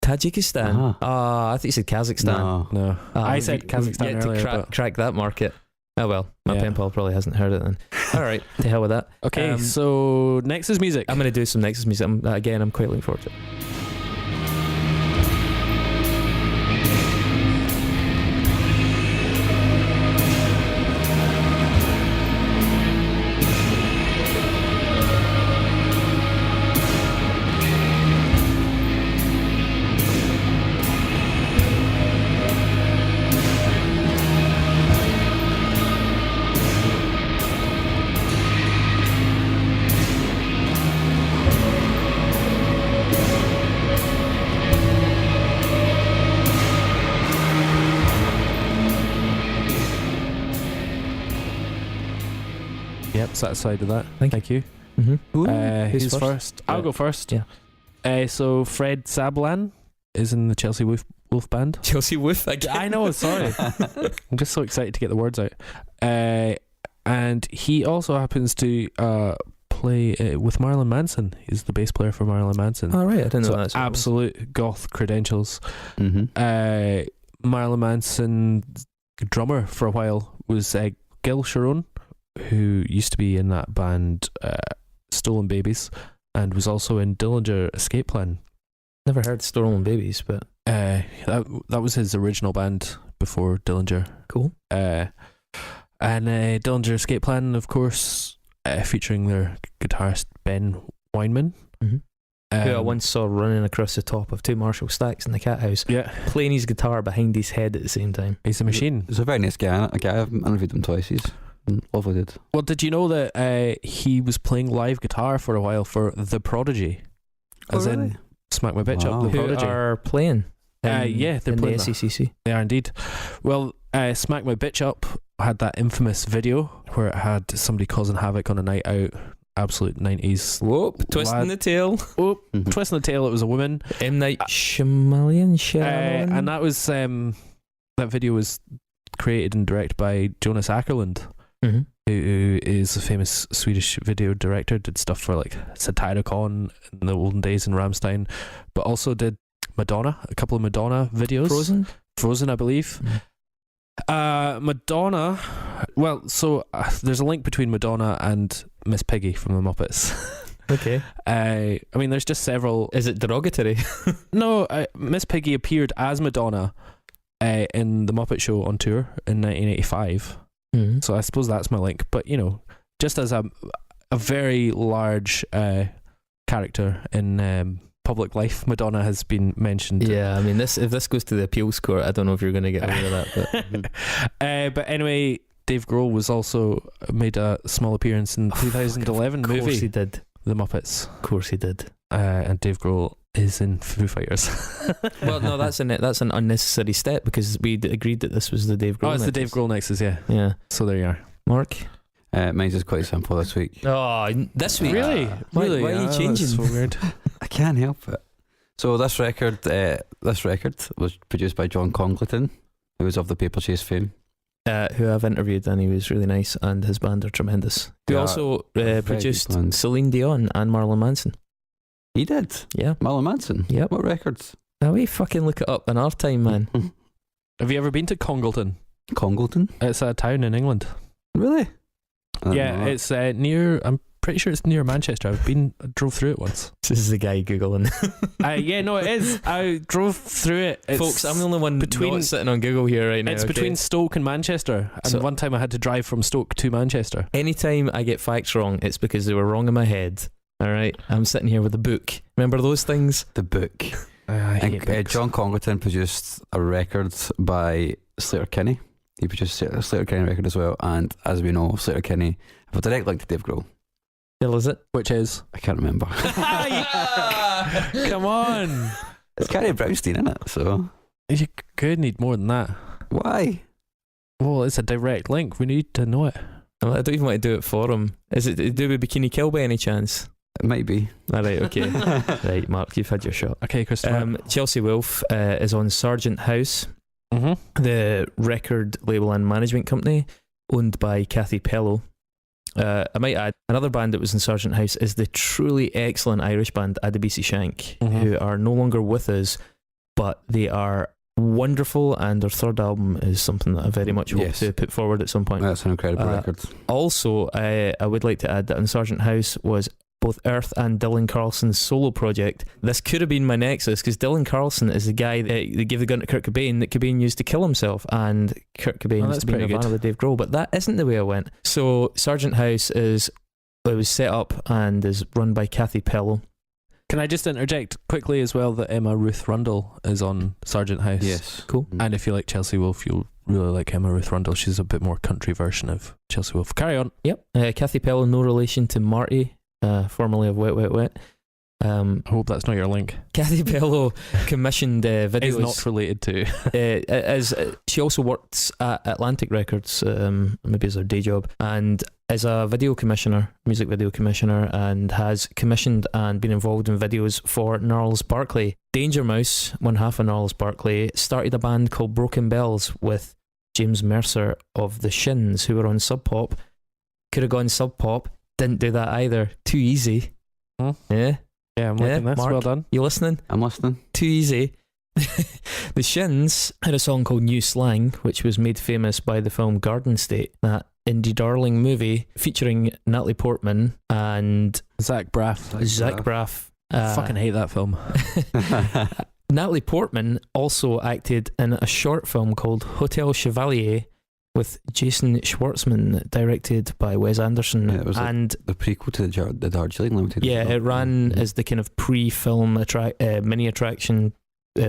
Tajikistan. I thought you said Kazakhstan. No. I said Kazakhstan yet earlier. To crack that market. Oh well, my pen pal probably hasn't heard it then. All right, to hell with that. Okay, so Nexus music. I'm going to do some Nexus music. I'm quite looking forward to it. satisfied with that. Thank you. Mm-hmm. Who's first? I'll go first. Yeah. So Fred Sablan is in the Chelsea Wolfe band. Chelsea Wolfe again. I know, sorry. I'm just so excited to get the words out. And he also happens to play with Marilyn Manson. He's the bass player for Marilyn Manson. All right, I didn't know that. Absolute goth credentials. Mm-hmm. Marilyn Manson drummer for a while was Gil Sharon, who used to be in that band Stolen Babies, and was also in Dillinger Escape Plan. Never heard Stolen Babies, but that was his original band before Dillinger. Cool. And Dillinger Escape Plan, of course, featuring their guitarist Ben Weinman. Mm-hmm. Who I once saw running across the top of 2 Marshall stacks in the cat house, playing his guitar behind his head at the same time. He's a machine. He's a very nice guy. I've interviewed him twice. He's lovely dude. Well, did you know that he was playing live guitar for a while for The Prodigy? As in Smack My Bitch Up, The Prodigy. Who are playing? They're in playing the SECC. They are indeed. Well, Smack My Bitch Up had that infamous video where it had somebody causing havoc on a night out. Absolute 90s. Whoop, twisting the tail. Whoop, twisting the tail. It was a woman. M. Night Shyamalan. And that was that video was created and directed by Jonas Åkerlund, who is a famous Swedish video director. Did stuff for like Satyricon in the olden days in Rammstein, but also did Madonna, a couple of Madonna videos. Frozen, I believe. Madonna. Well, so there's a link between Madonna and Miss Piggy from the Muppets. Okay. I mean, there's just several. Is it derogatory? No, Miss Piggy appeared as Madonna in the Muppet Show on tour in 1985. Mm-hmm. So I suppose that's my link. But you know, just as a very large character in public life, Madonna has been mentioned. Yeah, I mean, if this goes to the appeals court, I don't know if you're going to get away with that. But anyway, Dave Grohl was also made a small appearance in the 2011 movie. Of course he did. The Muppets. Of course he did. And Dave Grohl is in Foo Fighters. Well, no, that's an unnecessary step because we agreed that this was the Dave Grohl. Oh, it's the Dave Grohl Nexus, yeah. Yeah. So there you are. Mark? Mine's just quite simple this week. Oh, this week? Really? Why are you changing? That's so weird. I can't help it. So this record was produced by John Congleton, who was of the Paper Chase fame. Who I've interviewed, and he was really nice, and his band are tremendous. Who also produced Celine Dion and Marilyn Manson. He did? Yeah. Marilyn Manson? Yep. What records? Now we fucking look it up in our time, man. Have you ever been to Congleton? Congleton? It's a town in England. Really? Yeah, it's near, I'm pretty sure it's near Manchester. I drove through it once. This is the guy Googling. Yeah, no, it is. I drove through it. Folks, I'm the only one not sitting on Google here right now. It's between Stoke and Manchester. And so, one time I had to drive from Stoke to Manchester. Anytime I get facts wrong, it's because they were wrong in my head. Alright? I'm sitting here with a book. Remember those things? The book. John Congleton produced a record by Sleater-Kinney. He produced a Sleater-Kinney record as well, and as we know, Sleater-Kinney have a direct link to Dave Grohl. Still is it? Which is? I can't remember. Come on! It's Carrie Brownstein in it, so you could need more than that. Why? Well, it's a direct link. We need to know it. I don't even want to do it for him. Is it to do with Bikini Kill by any chance? It might be. Alright, okay. Right, Mark, you've had your shot. Okay, Christopher. Chelsea Wolfe is on Sargent House, the record label and management company owned by Kathy Pellow. I might add, another band that was in Sargent House is the truly excellent Irish band Adebisi Shank, who are no longer with us, but they are wonderful, and their third album is something that I very much hope to put forward at some point. That's an incredible record. Also, I would like to add that in Sargent House was both Earth and Dylan Carlson's solo project. This could have been my nexus, because Dylan Carlson is the guy that gave the gun to Kurt Cobain that Cobain used to kill himself, and Kurt Cobain used to be Nirvana with Dave Grohl, but that isn't the way I went. So Sargent House was set up and is run by Kathy Pellow. Can I just interject quickly as well that Emma Ruth Rundle is on Sargent House? Yes. Cool. And if you like Chelsea Wolfe, you'll really like Emma Ruth Rundle. She's a bit more country version of Chelsea Wolfe. Carry on. Yep. Kathy Pellow, no relation to Marty, formerly of Wet Wet Wet. I hope that's not your link. Kathy Bello commissioned videos. It's not related to. As she also works at Atlantic Records, maybe as her day job, and is a video commissioner, music video commissioner, and has commissioned and been involved in videos for Gnarls Barkley. Danger Mouse, one half of Gnarls Barkley, started a band called Broken Bells with James Mercer of the Shins, who were on Sub Pop. Could have gone Sub Pop, didn't do that either. Too easy. Yeah. Yeah, I'm liking this. Mark, Well done. You listening? I'm listening. Too easy. The Shins had a song called New Slang, which was made famous by the film Garden State, that indie darling movie featuring Natalie Portman and Zach Braff. Zach Braff. Fucking hate that film. Natalie Portman also acted in a short film called Hotel Chevalier with Jason Schwartzman, directed by Wes Anderson. Yeah, it was and the prequel to the Darjeeling Limited. yeah, it ran as the kind of pre-film mini attraction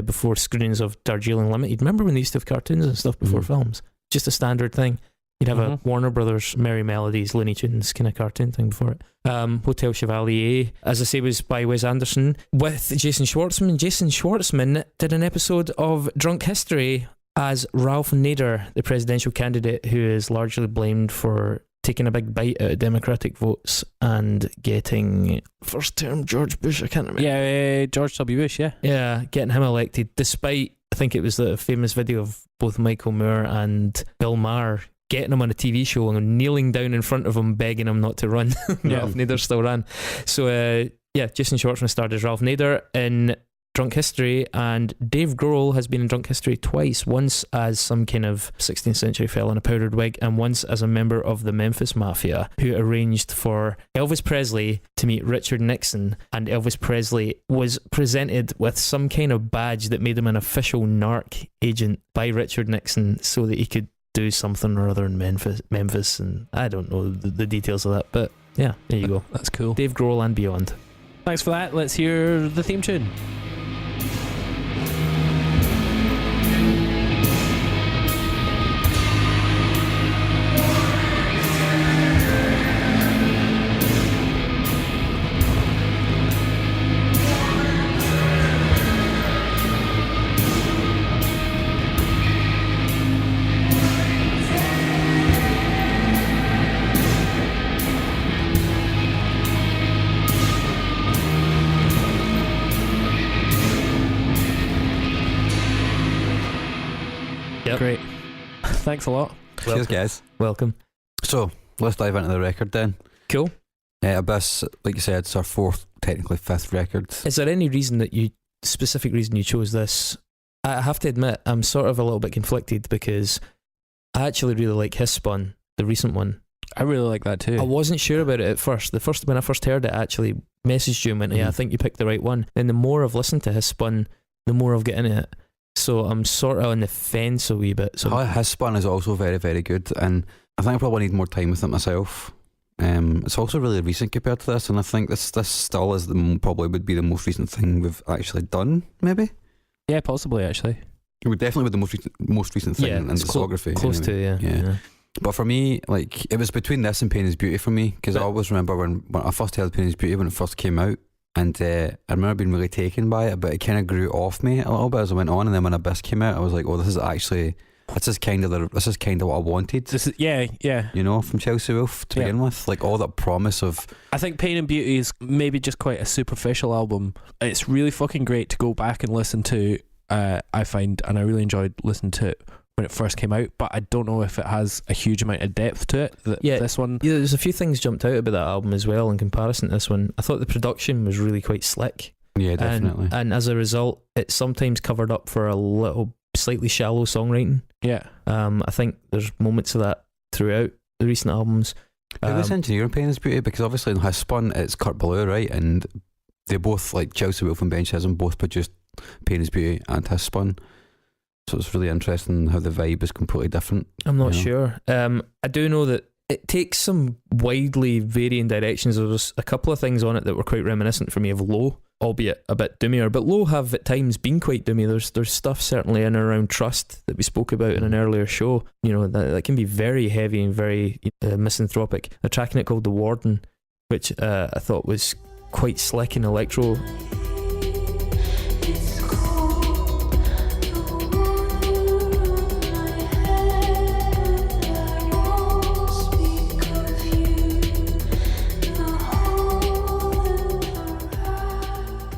before screenings of Darjeeling Limited. Remember when they used to have cartoons and stuff before films? Just a standard thing. You'd have a Warner Brothers Merry Melodies, Looney Tunes kind of cartoon thing before it. Hotel Chevalier, as I say, was by Wes Anderson with Jason Schwartzman. Jason Schwartzman did an episode of Drunk History as Ralph Nader, the presidential candidate who is largely blamed for taking a big bite out of Democratic votes and getting first term George Bush, I can't remember. Yeah, George W. Bush, yeah. Yeah, getting him elected, despite, I think it was the famous video of both Michael Moore and Bill Maher getting him on a TV show and kneeling down in front of him, begging him not to run. Yeah. Ralph Nader still ran. So, Jason Schwartzman starred as Ralph Nader in Drunk History, and Dave Grohl has been in Drunk History twice, once as some kind of 16th century fella in a powdered wig, and once as a member of the Memphis Mafia who arranged for Elvis Presley to meet Richard Nixon, and Elvis Presley was presented with some kind of badge that made him an official narc agent by Richard Nixon so that he could do something or other in Memphis, and I don't know the details of that, but yeah, there you go. That's cool. Dave Grohl and beyond. Thanks for that. Let's hear the theme tune. Yep. Great. Thanks a lot. Cheers, guys. Welcome. So, let's dive into the record then. Cool. Abyss, like you said, it's our fourth, technically fifth record. Is there any specific reason you chose this? I have to admit, I'm sort of a little bit conflicted because I actually really like Hiss Spun, the recent one. I really like that too. I wasn't sure about it at first. When I first heard it, I actually messaged you and went, yeah, I think you picked the right one. Then the more I've listened to Hiss Spun, the more I've got into it. So I'm sort of on the fence a wee bit. So Hiss Spun is also very, very good, and I think I probably need more time with it myself. It's also really recent compared to this, and I think this still is probably would be the most recent thing we've actually done, maybe? Yeah, possibly actually. It would definitely be the most recent thing in discography. Close anyway. to, yeah. But for me, like, it was between this and Pain is Beauty for me, because I always remember when I first heard Pain is Beauty when it first came out, and I remember being really taken by it, but it kind of grew off me a little bit as I went on, and then when Abyss came out, I was like, oh, this is kind of what I wanted. This is You know, from Chelsea Wolfe to begin with, like all that promise of. I think Pain and Beauty is maybe just quite a superficial album. It's really fucking great to go back and listen to. I find, and I really enjoyed listening to it when it first came out, but I don't know if it has a huge amount of depth to it. This one, there's a few things jumped out about that album as well in comparison to this one. I thought the production was really quite slick. Yeah, definitely. And as a result, it sometimes covered up for a little slightly shallow songwriting. Yeah. I think there's moments of that throughout the recent albums. Who was engineering Pain is Beauty? Because obviously in Hiss Spun it's Kurt Ballou, right? And they both, like Chelsea Wolfe and Ben Chisholm, both produced Pain is Beauty and Hiss Spun. So it's really interesting how the vibe is completely different. I'm not sure. I do know that it takes some widely varying directions. There was a couple of things on it that were quite reminiscent for me of Low, albeit a bit doomier. But Low have at times been quite doomy. There's stuff certainly in and around Trust that we spoke about in an earlier show. You know, that can be very heavy and very misanthropic. A track in it called The Warden, which I thought was quite slick and electro.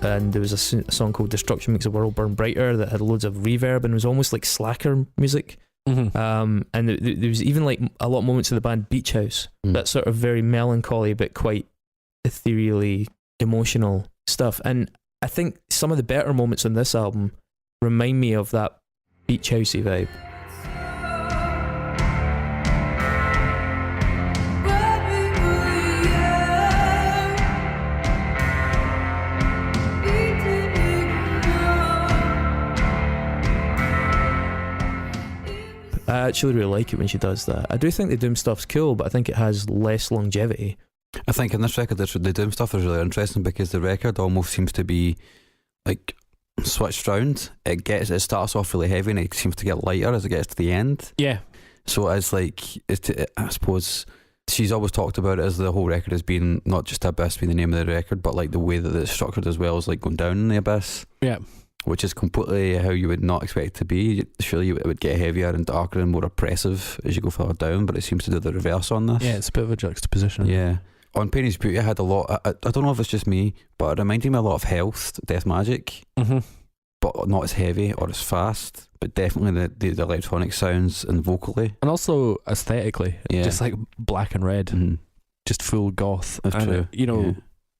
And there was a song called Destruction Makes the World Burn Brighter that had loads of reverb and was almost like slacker music. And there was even like a lot of moments of the band Beach House, that sort of very melancholy but quite ethereally emotional stuff. And I think some of the better moments on this album remind me of that beach housey vibe. I actually really like it when she does that. I do think the Doom stuff's cool, but I think it has less longevity. I think in this record, the Doom stuff is really interesting because the record almost seems to be like switched round. It starts off really heavy and it seems to get lighter as it gets to the end. Yeah. So it's like, I suppose she's always talked about it as the whole record as being not just Abyss being the name of the record, but like the way that it's structured as well as like going down in the abyss. Yeah. Which is completely how you would not expect it to be. Surely it would get heavier and darker and more oppressive as you go further down, but it seems to do the reverse on this. Yeah, it's a bit of a juxtaposition. Yeah. On Pain is Beauty, I had a lot. I don't know if it's just me, but it reminded me a lot of Health, Death Magic, but not as heavy or as fast. But definitely the electronic sounds and vocally, and also aesthetically, just like black and red, just full goth. That's true. You know,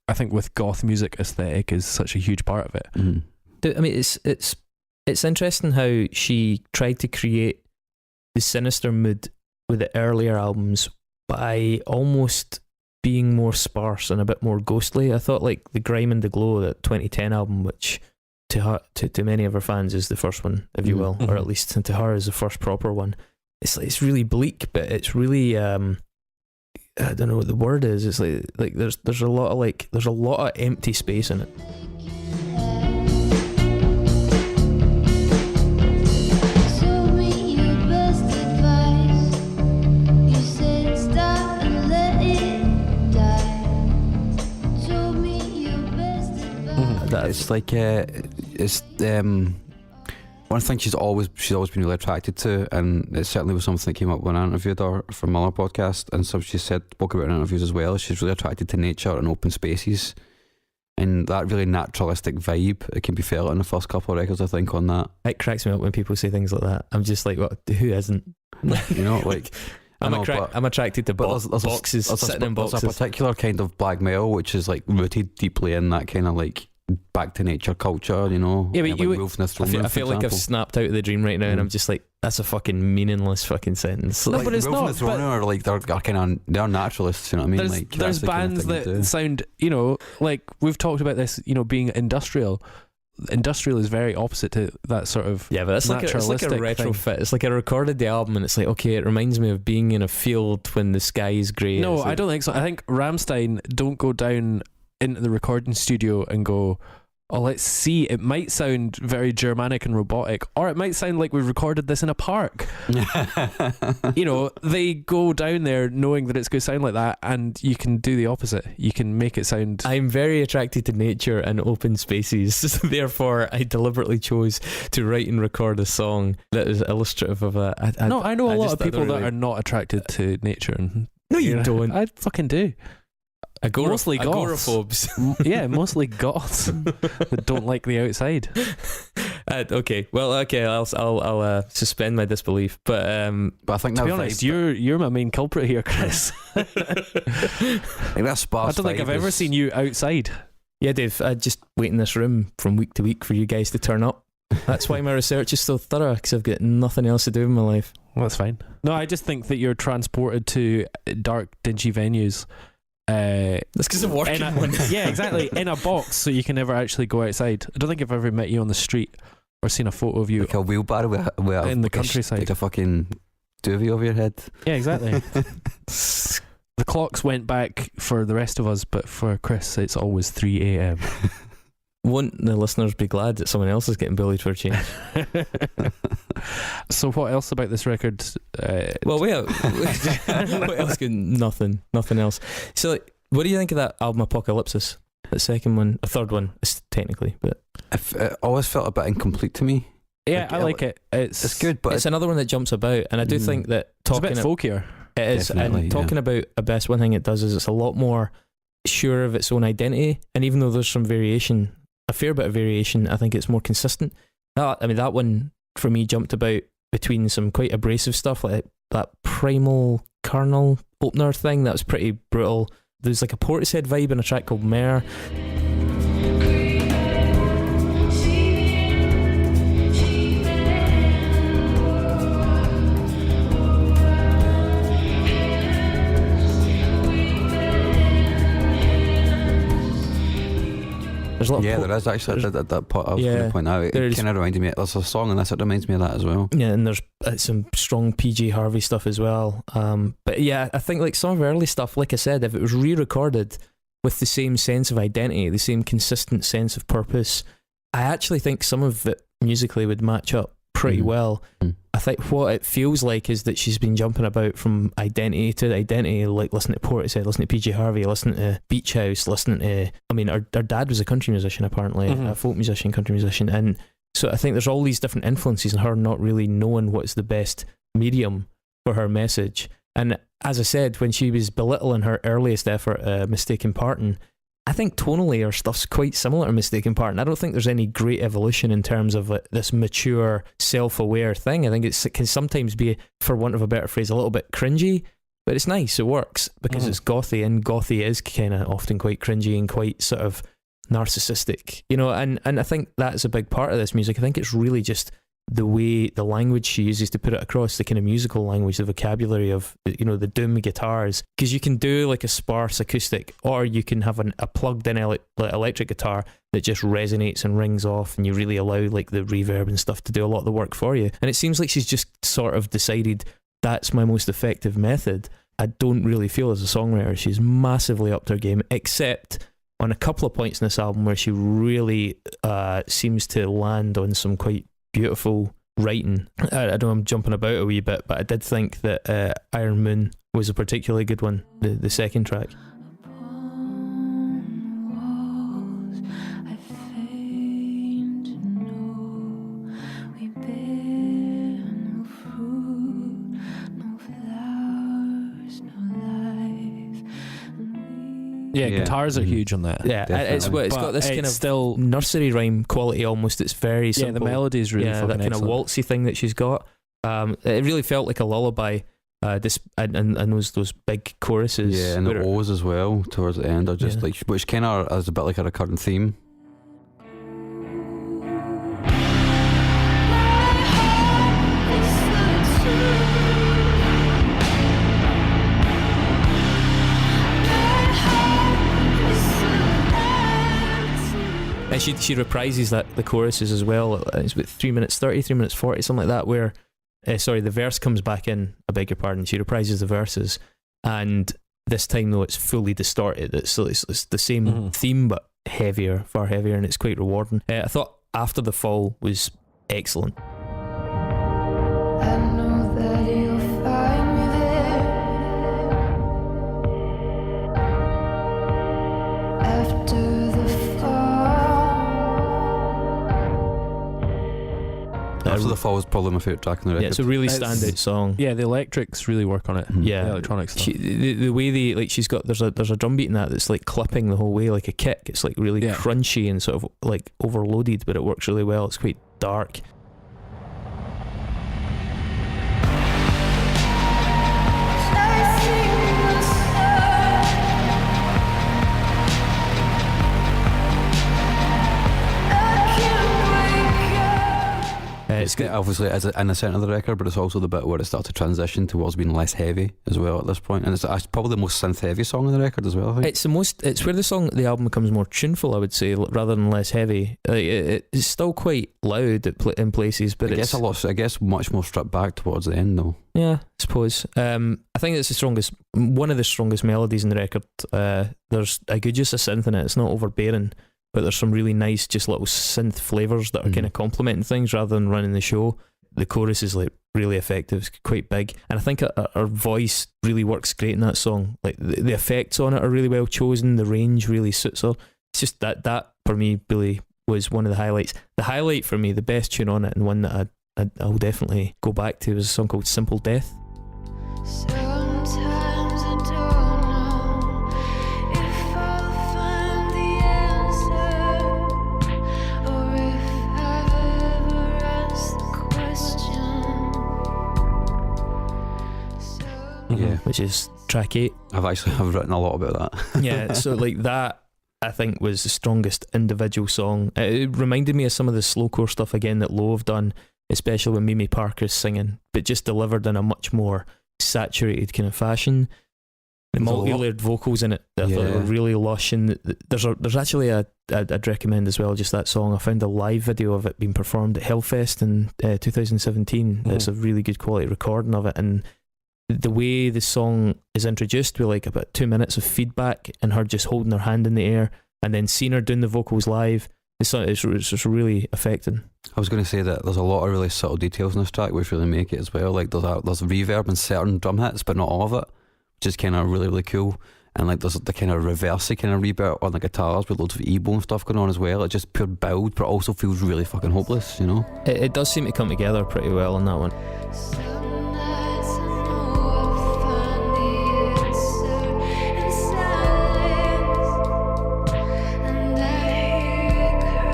I think with goth music, aesthetic is such a huge part of it. I mean, it's interesting how she tried to create the sinister mood with the earlier albums by almost being more sparse and a bit more ghostly. I thought like the Grime and the Glow, that 2010 album, which to many of her fans is the first one, if you will, or at least to her is the first proper one. It's really bleak, but it's really I don't know what the word is. It's like there's a lot of empty space in it. It's like one thing she's always been really attracted to, and it certainly was something that came up when I interviewed her for Muller podcast, and so she spoke about in interviews as well. She's really attracted to nature and open spaces, and that really naturalistic vibe. It can be felt in the first couple of records, I think, on that. It cracks me up when people say things like that. I'm just like, what? Who isn't? You know, like. I'm attracted to boxes, sitting in boxes. There's a particular kind of black metal which is like rooted deeply in that kind of like back to nature culture, you know. Yeah, but like I feel like I've snapped out of the dream right now, and I'm just like, that's a fucking meaningless fucking sentence. No, but it's not. Are like they're naturalists, you know what I mean? There's bands that sound, you know, like we've talked about this, you know, being industrial. Industrial is very opposite to that sort of but it's like a retrofit thing. It's like I recorded the album and it's like, okay, it reminds me of being in a field when the sky is grey. No, I don't think so. I think Rammstein don't go down into the recording studio and go, oh, let's see, it might sound very Germanic and robotic, or it might sound like we recorded this in a park. You know, they go down there knowing that it's going to sound like that, and you can do the opposite. You can make it sound... I'm very attracted to nature and open spaces, therefore I deliberately chose to write and record a song that is illustrative of a... I know a lot of people that are not attracted to nature. And, no, you don't. I fucking do. Mostly goths. Agoraphobes. Yeah, mostly goths that don't like the outside. Okay, I'll suspend my disbelief. But I think, to be honest, you're my main culprit here, Chris. I don't think I've ever seen you outside. Yeah, Dave, I just wait in this room from week to week for you guys to turn up. That's why my research is so thorough, because I've got nothing else to do in my life. Well, that's fine. No, I just think that you're transported to dark, dingy venues. That's because I'm working one. Yeah, exactly. In a box, so you can never actually go outside. I don't think I've ever met you on the street or seen a photo of you like a wheelbarrow with in the countryside, like a fucking duvet over your head. Yeah, exactly. The clocks went back for the rest of us, but for Chris, it's always 3 a.m. Won't the listeners be glad that someone else is getting bullied for a change? So what else about this record? Well, what else? Nothing else. So, like, what do you think of that album Apocalypsis? The second one, the third one is technically, but It always felt a bit incomplete to me. Yeah, I like it. It's good, but it's another one that jumps about, and I do think that it's a bit folkier. It is, Definitely, and talking about Abyss, one thing it does is it's a lot more sure of its own identity, and even though there's some variation, a fair bit of variation, I think it's more consistent. That one for me jumped about between some quite abrasive stuff like that Primal Kernel opener thing that was pretty brutal. There's like a Portishead vibe in a track called Mare. There's a lot of there is actually that part I was going to point out. It kind of reminded me. There's a song in this that reminds me of that as well. Yeah, and there's some strong PG Harvey stuff as well. But yeah, I think like some of early stuff, like I said, if it was re-recorded with the same sense of identity, the same consistent sense of purpose, I actually think some of it musically would match up pretty well. I think what it feels like is that she's been jumping about from identity to identity, like listening to Portishead, listening to PG Harvey, listening to Beach House, listening to, I mean, her dad was a country musician apparently, a folk musician, country musician, and so I think there's all these different influences and her not really knowing what's the best medium for her message. And as I said, when she was belittling her earliest effort, Mistaken Parton, I think tonally her stuff's quite similar to Mistaken Parton. I don't think there's any great evolution in terms of this mature, self-aware thing. I think it can sometimes be, for want of a better phrase, a little bit cringy, but it's nice, it works, because it's gothy, and gothy is kind of often quite cringy and quite sort of narcissistic, you know, and I think that's a big part of this music. I think it's really just the way, the language she uses to put it across, the kind of musical language, the vocabulary of, you know, the doomy guitars, because you can do like a sparse acoustic, or you can have a plugged in electric guitar that just resonates and rings off, and you really allow like the reverb and stuff to do a lot of the work for you. And it seems like she's just sort of decided that's my most effective method. I don't really feel as a songwriter she's massively upped her game, except on a couple of points in this album where she really seems to land on some quite beautiful writing. I know I'm jumping about a wee bit, but I did think that Iron Moon was a particularly good one, the second track. Yeah, guitars are huge on that. Yeah, it's got this kind of still nursery rhyme quality almost. It's very simple. Yeah, the melody is really fucking that kind excellent. of waltzy thing that she's got. It really felt like a lullaby. And those big choruses. Yeah, and the O's as well towards the end are just like, which kind of is a bit like a recurring theme. And she reprises the choruses as well. It's about 3 minutes 30, 3 minutes 40, something like that, where the verse comes back in, I beg your pardon, she reprises the verses, and this time though it's fully distorted. It's the same theme but heavier, far heavier, and it's quite rewarding. I thought After the Fall was excellent. I know that you'll find me there after the fall. After the Fall is probably my favourite track on the record. Yeah, it's a really standout song. Yeah, the electrics really work on it. Yeah, the electronic stuff. The way she's got there's a drum beat in that's like clipping the whole way like a kick. It's like really crunchy and sort of like overloaded, but it works really well. It's quite dark. It's obviously as in the centre of the record, but it's also the bit where it starts to transition towards being less heavy as well at this point, and it's probably the most synth heavy song on the record as well, I think. It's where the album becomes more tuneful, I would say, rather than less heavy. It's still quite loud in places, but I guess much more stripped back towards the end though. Yeah, I suppose. I think it's one of the strongest melodies in the record. There's a good use of synth in it. It's not overbearing, but there's some really nice just little synth flavours that are kind of complementing things rather than running the show. The chorus is like really effective, it's quite big, and I think her voice really works great in that song. Like the effects on it are really well chosen, the range really suits her. it's just that for me really was one of the highlights. The highlight for me, the best tune on it, and one that I'll definitely go back to, was a song called Simple Death. Sometimes I don't know if I'll find the answer, or if I've ever asked the question. Yeah. Which is track 8. I've written a lot about that. Yeah, so like that I think was the strongest individual song. It reminded me of some of the slowcore stuff again that Low have done, especially when Mimi Parker's singing, but just delivered in a much more saturated kind of fashion. The multi-layered vocals in it, I thought were really lush, and there's actually I'd recommend as well, just that song. I found a live video of it being performed at Hellfest in 2017. It's a really good quality recording of it, and the way the song is introduced with like about 2 minutes of feedback and her just holding her hand in the air, and then seeing her doing the vocals live, it's just really affecting. I was going to say that there's a lot of really subtle details in this track which really make it as well. Like there's reverb in certain drum hits, but not all of it, which is kind of really, really cool. And like there's the kind of reversey kind of reverb on the guitars with loads of ebo and stuff going on as well. It just pure build, but also feels really fucking hopeless, you know? It does seem to come together pretty well on that one. Some nights I know I'll find the answer in silence, and I hear you cry.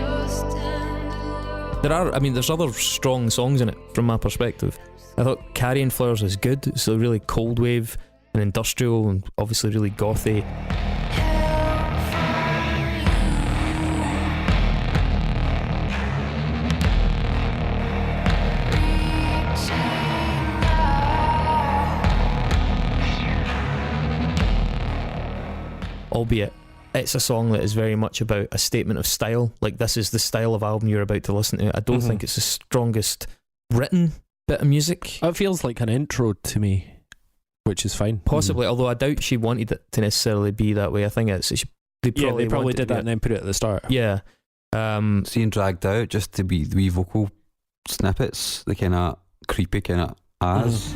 Lost and alone. There's other strong songs in it from my perspective. I thought Carrion Flowers is good. It's a really cold wave and industrial and obviously really gothy. Albeit it's a song that is very much about a statement of style. Like, this is the style of album you're about to listen to. I don't think it's the strongest written bit of music. It feels like an intro to me, which is fine. Possibly, although I doubt she wanted it to necessarily be that way. I think they probably did that and then put it at the start. Yeah. Seeing Dragged Out, just to be the wee vocal snippets, the kind of creepy kind of ahs.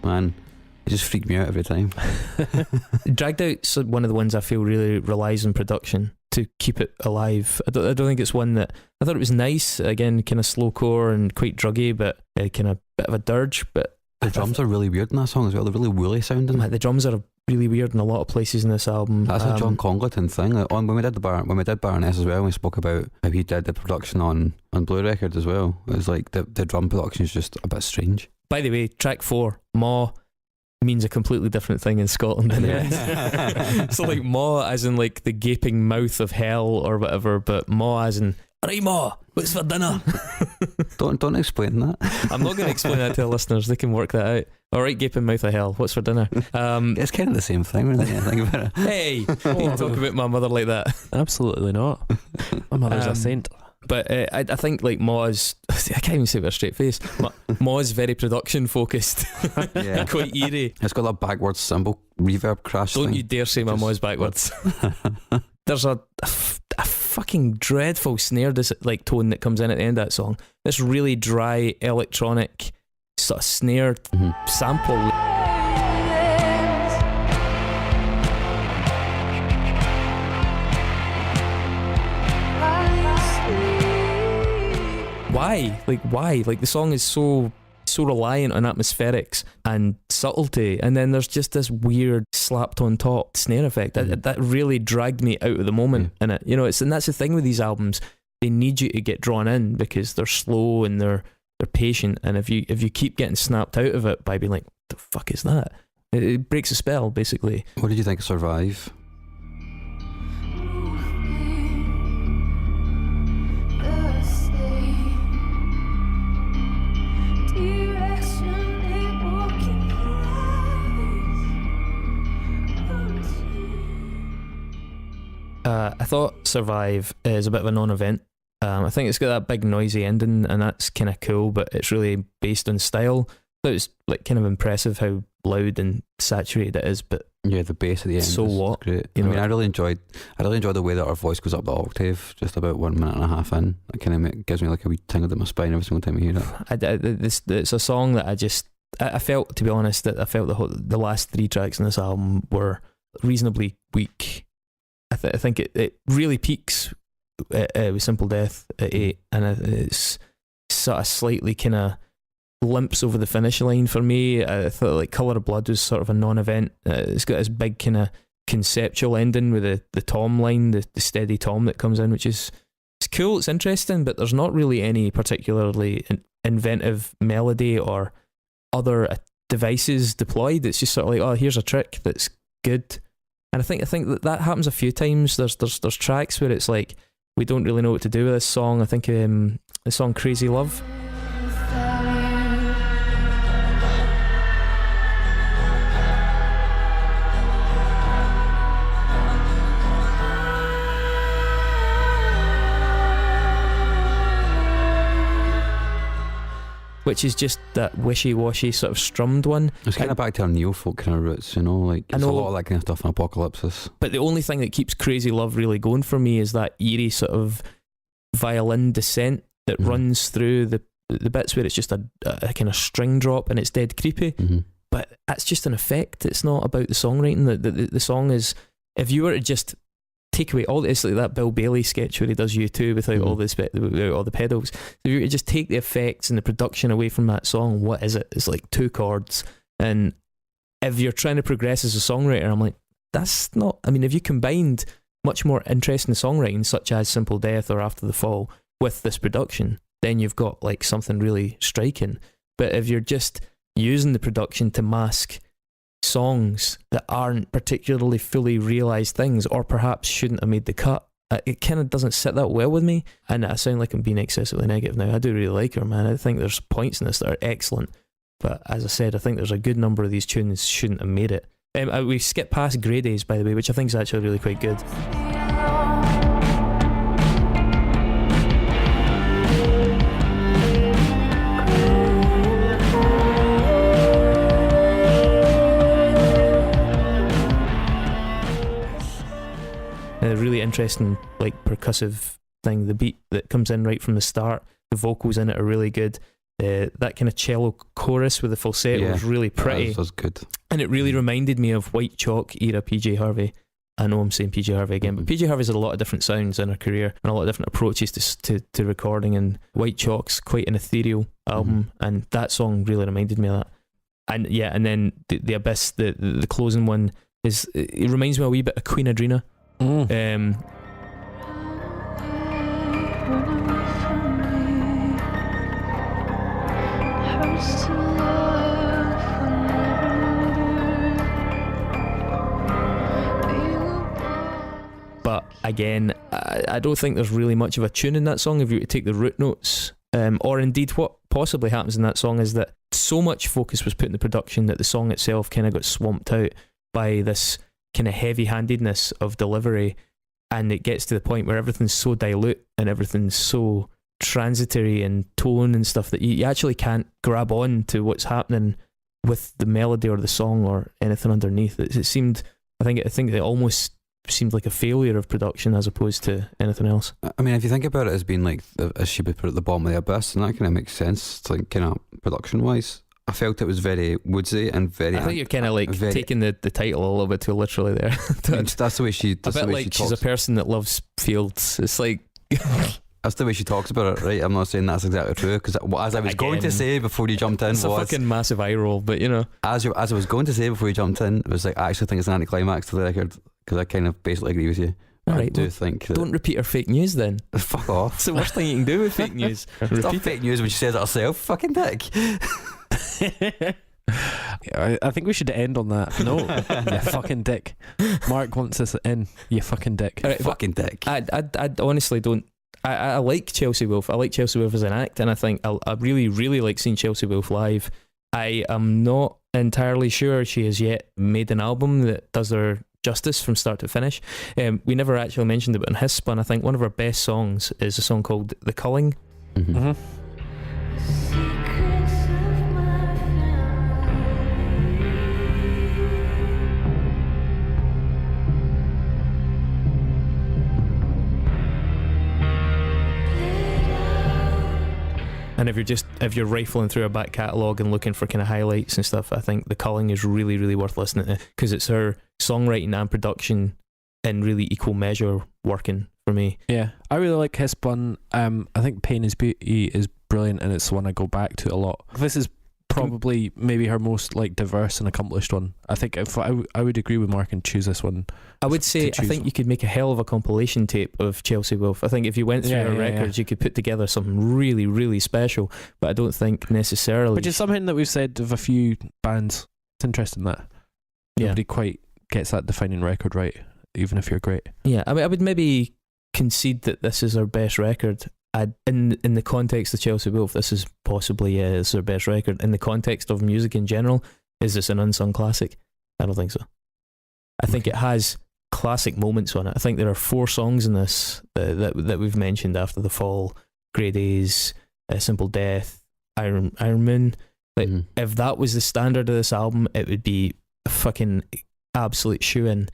Man, it just freaked me out every time. Dragged Out's one of the ones I feel really relies on production to keep it alive. I don't think it's one that I thought it was nice. Again, kind of slowcore and quite druggy, but kind of bit of a dirge. But The drums are really weird in that song as well. They're really woolly sounding. the drums are really weird in a lot of places in this album. That's a John Congleton thing. Like, when we did Baroness as well, we spoke about how he did the production on Blue Record as well. It was like the drum production is just a bit strange. By the way, track 4, Maw, means a completely different thing in Scotland than it is. So like Maw as in like the gaping mouth of hell or whatever, but Maw as in, right Maw, what's for dinner? Don't explain that. I'm not going to explain that to the listeners, they can work that out. Alright, gaping mouth of hell, what's for dinner? It's kind of the same thing, really. Think about it. Hey, you talk about my mother like that. Absolutely not. My mother's a saint. But I think like Maw's, I can't even say it with a straight face. Maw's very production focused, Yeah. quite eerie. It's got that backwards cymbal reverb crash Don't thing. you dare say my Maw's backwards. There's a fucking dreadful snare like tone that comes in at the end of that song. This really dry electronic sort of snare sample. Why? Like the song is so reliant on atmospherics and subtlety, and then there's just this weird slapped on top snare effect that really dragged me out of the moment in it. You know, and that's the thing with these albums. They need you to get drawn in because they're slow and they're patient, and if you keep getting snapped out of it by being like, the fuck is that? It breaks the spell, basically. What did you think of Survive? I thought Survive is a bit of a non-event. I think it's got that big noisy ending and that's kind of cool, but it's really based on style. It was like kind of impressive how loud and saturated it is, but Yeah, the bass at the end. So is what? Great. You I know, mean, I really enjoyed the way that our voice goes up the octave just about 1 minute and a half in. It kind of gives me like a wee tingle down my spine every single time I hear it. it's a song that I felt, to be honest, that I felt the last 3 tracks in this album were reasonably weak. I think it really peaks with Simple Death at 8, and it's sort of slightly kind of limps over the finish line for me. I thought like Colour of Blood was sort of a non-event. It's got this big kind of conceptual ending with the tom line, the steady tom that comes in, which is it's cool, it's interesting, but there's not really any particularly inventive melody or other devices deployed. It's just sort of like, oh, here's a trick that's good. And I think that happens a few times. There's tracks where it's like we don't really know what to do with this song. I think the song Crazy Love, which is just that wishy-washy sort of strummed one. It's kind of back to our neofolk kind of roots, you know, like it's a lot of that kind of stuff in Apocalypsis. But the only thing that keeps Crazy Love really going for me is that eerie sort of violin descent that runs through the bits where it's just a kind of string drop and it's dead creepy. But that's just an effect. It's not about the songwriting. The song is, if you were to just take away all it's like that Bill Bailey sketch where he does U2 without all the pedals. If you just take the effects and the production away from that song, what is it? It's like 2 chords. And if you're trying to progress as a songwriter, I'm like, that's not, I mean, if you combined much more interesting songwriting such as Simple Death or After the Fall with this production, then you've got like something really striking. But if you're just using the production to mask songs that aren't particularly fully realised things, or perhaps shouldn't have made the cut, it kind of doesn't sit that well with me. And I sound like I'm being excessively negative now. I do really like her, man. I think there's points in this that are excellent, but as I said, I think there's a good number of these tunes shouldn't have made it. We skipped past Grey Days, by the way, which I think is actually really quite good. A really interesting like percussive thing, the beat that comes in right from the start, the vocals in it are really good. That kind of cello chorus with the falsetto was really pretty. That was good. And it really reminded me of White Chalk era PJ Harvey. I know I'm saying PJ Harvey again, but PJ Harvey's had a lot of different sounds in her career and a lot of different approaches to recording, and White Chalk's quite an ethereal album, and that song really reminded me of that. And yeah, and then the Abyss, the closing one, it reminds me a wee bit of Queen Adrena. But again, I don't think there's really much of a tune in that song if you were to take the root notes. Or indeed what possibly happens in that song is that so much focus was put in the production that the song itself kind of got swamped out by this kind of heavy-handedness of delivery, and it gets to the point where everything's so dilute and everything's so transitory in tone and stuff that you actually can't grab on to what's happening with the melody or the song or anything underneath. I think it almost seemed like a failure of production as opposed to anything else. I mean, if you think about it as being like as she would put at the bottom of the abyss, and that kind of makes sense. It's like kind of production wise. I felt it was very woodsy and very. I think you're kind of like taking the title a little bit too literally there. That's the way she. That's a bit the way like she's a person that loves fields. It's like. That's the way she talks about it, right? I'm not saying that's exactly true, because as I was going to say before you jumped in, it's a fucking massive eye roll. But you know, as I was going to say before you jumped in, it was like I actually think it's an anticlimax to the record, because I kind of basically agree with you. Right, I do think that. Don't repeat her fake news then. Fuck off. It's the worst thing you can do with fake news. It's not fake news when she says it herself. Fucking dick. I think we should end on that. No, you fucking dick. Mark wants us in. You fucking dick. Right, fucking dick. I honestly don't. I like Chelsea Wolfe. I like Chelsea Wolfe as an act, and I think I really, really like seeing Chelsea Wolfe live. I am not entirely sure she has yet made an album that does her justice from start to finish. We never actually mentioned it, but in Hiss Spun, I think one of her best songs is a song called The Culling. Mm-hmm. Secrets of my And if you're rifling through a back catalogue and looking for kind of highlights and stuff, I think The Culling is really, really worth listening to, because it's her songwriting and production in really equal measure working for me. Yeah, I really like Hiss Spun. I think Pain is Beauty is brilliant, and it's the one I go back to a lot. This is probably maybe her most like diverse and accomplished one. I think if I would agree with Mark and choose this one. I would say I think you could make a hell of a compilation tape of Chelsea Wolfe. I think if you went through her records, you could put together something really, really special. But I don't think necessarily. Which is something that we've said of a few bands. It's interesting that nobody quite gets that defining record right, even if you're great. Yeah, I mean, I would maybe concede that this is her best record. In the context of Chelsea Wolfe, this is possibly is her best record. In the context of music in general, is this an unsung classic? I don't think so. I think it has classic moments on it. I think there are 4 songs in this that we've mentioned: After the Fall, Grey Days, Simple Death, Iron Moon. Like, if that was the standard of this album, it would be a fucking absolute shoe-in.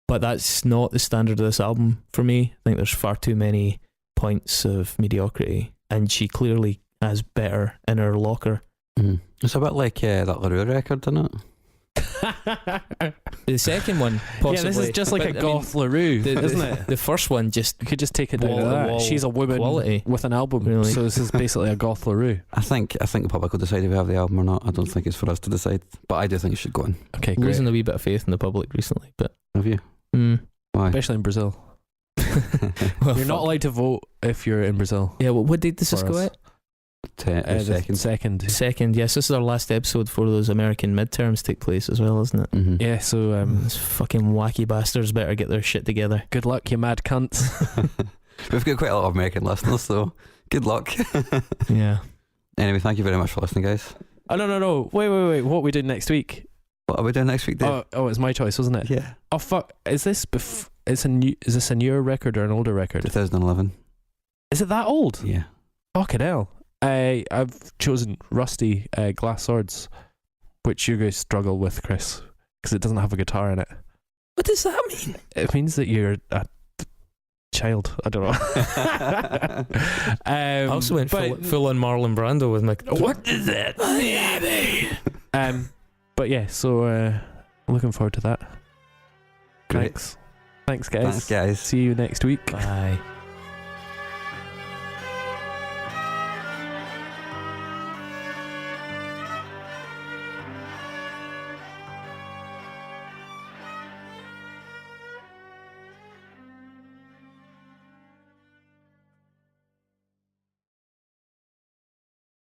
But that's not the standard of this album for me. I think there's far too many points of mediocrity, and she clearly has better in her locker. It's a bit like that LaRue record, isn't it? The second one, possibly. Yeah, this is just like a goth LaRue, isn't it? The first one just you could just take it down to that. She's a woman with an album, really. So this is basically a goth LaRue. I think the public will decide if we have the album or not. I don't think it's for us to decide, but I do think it should go in. Okay, I'm great. losing a wee bit of faith in the public recently, but have you? Why? Especially in Brazil. Well, you're not allowed to vote if you're in Brazil. Yeah, well, what date does this go at? Second. Yes, this is our last episode before those American midterms take place as well, isn't it? Yeah, so those fucking wacky bastards better get their shit together. Good luck, you mad cunts. We've got quite a lot of American listeners, so good luck. Yeah. Anyway, thank you very much for listening, guys. Oh no, wait, what are we doing next week? What are we doing next week, Dave? Oh, it's my choice, wasn't it? Yeah. Oh fuck, is this is this a newer record or an older record? 2011. Is it that old? Yeah. Fucking hell. I've chosen Rusty Glass Swords, which you guys struggle with, Chris, because it doesn't have a guitar in it. What does that mean? It means that you're a child. I don't know. I also went full on Marlon Brando with my. What is that? But yeah, so looking forward to that. Great. Thanks guys. Thanks, guys. See you next week. Bye.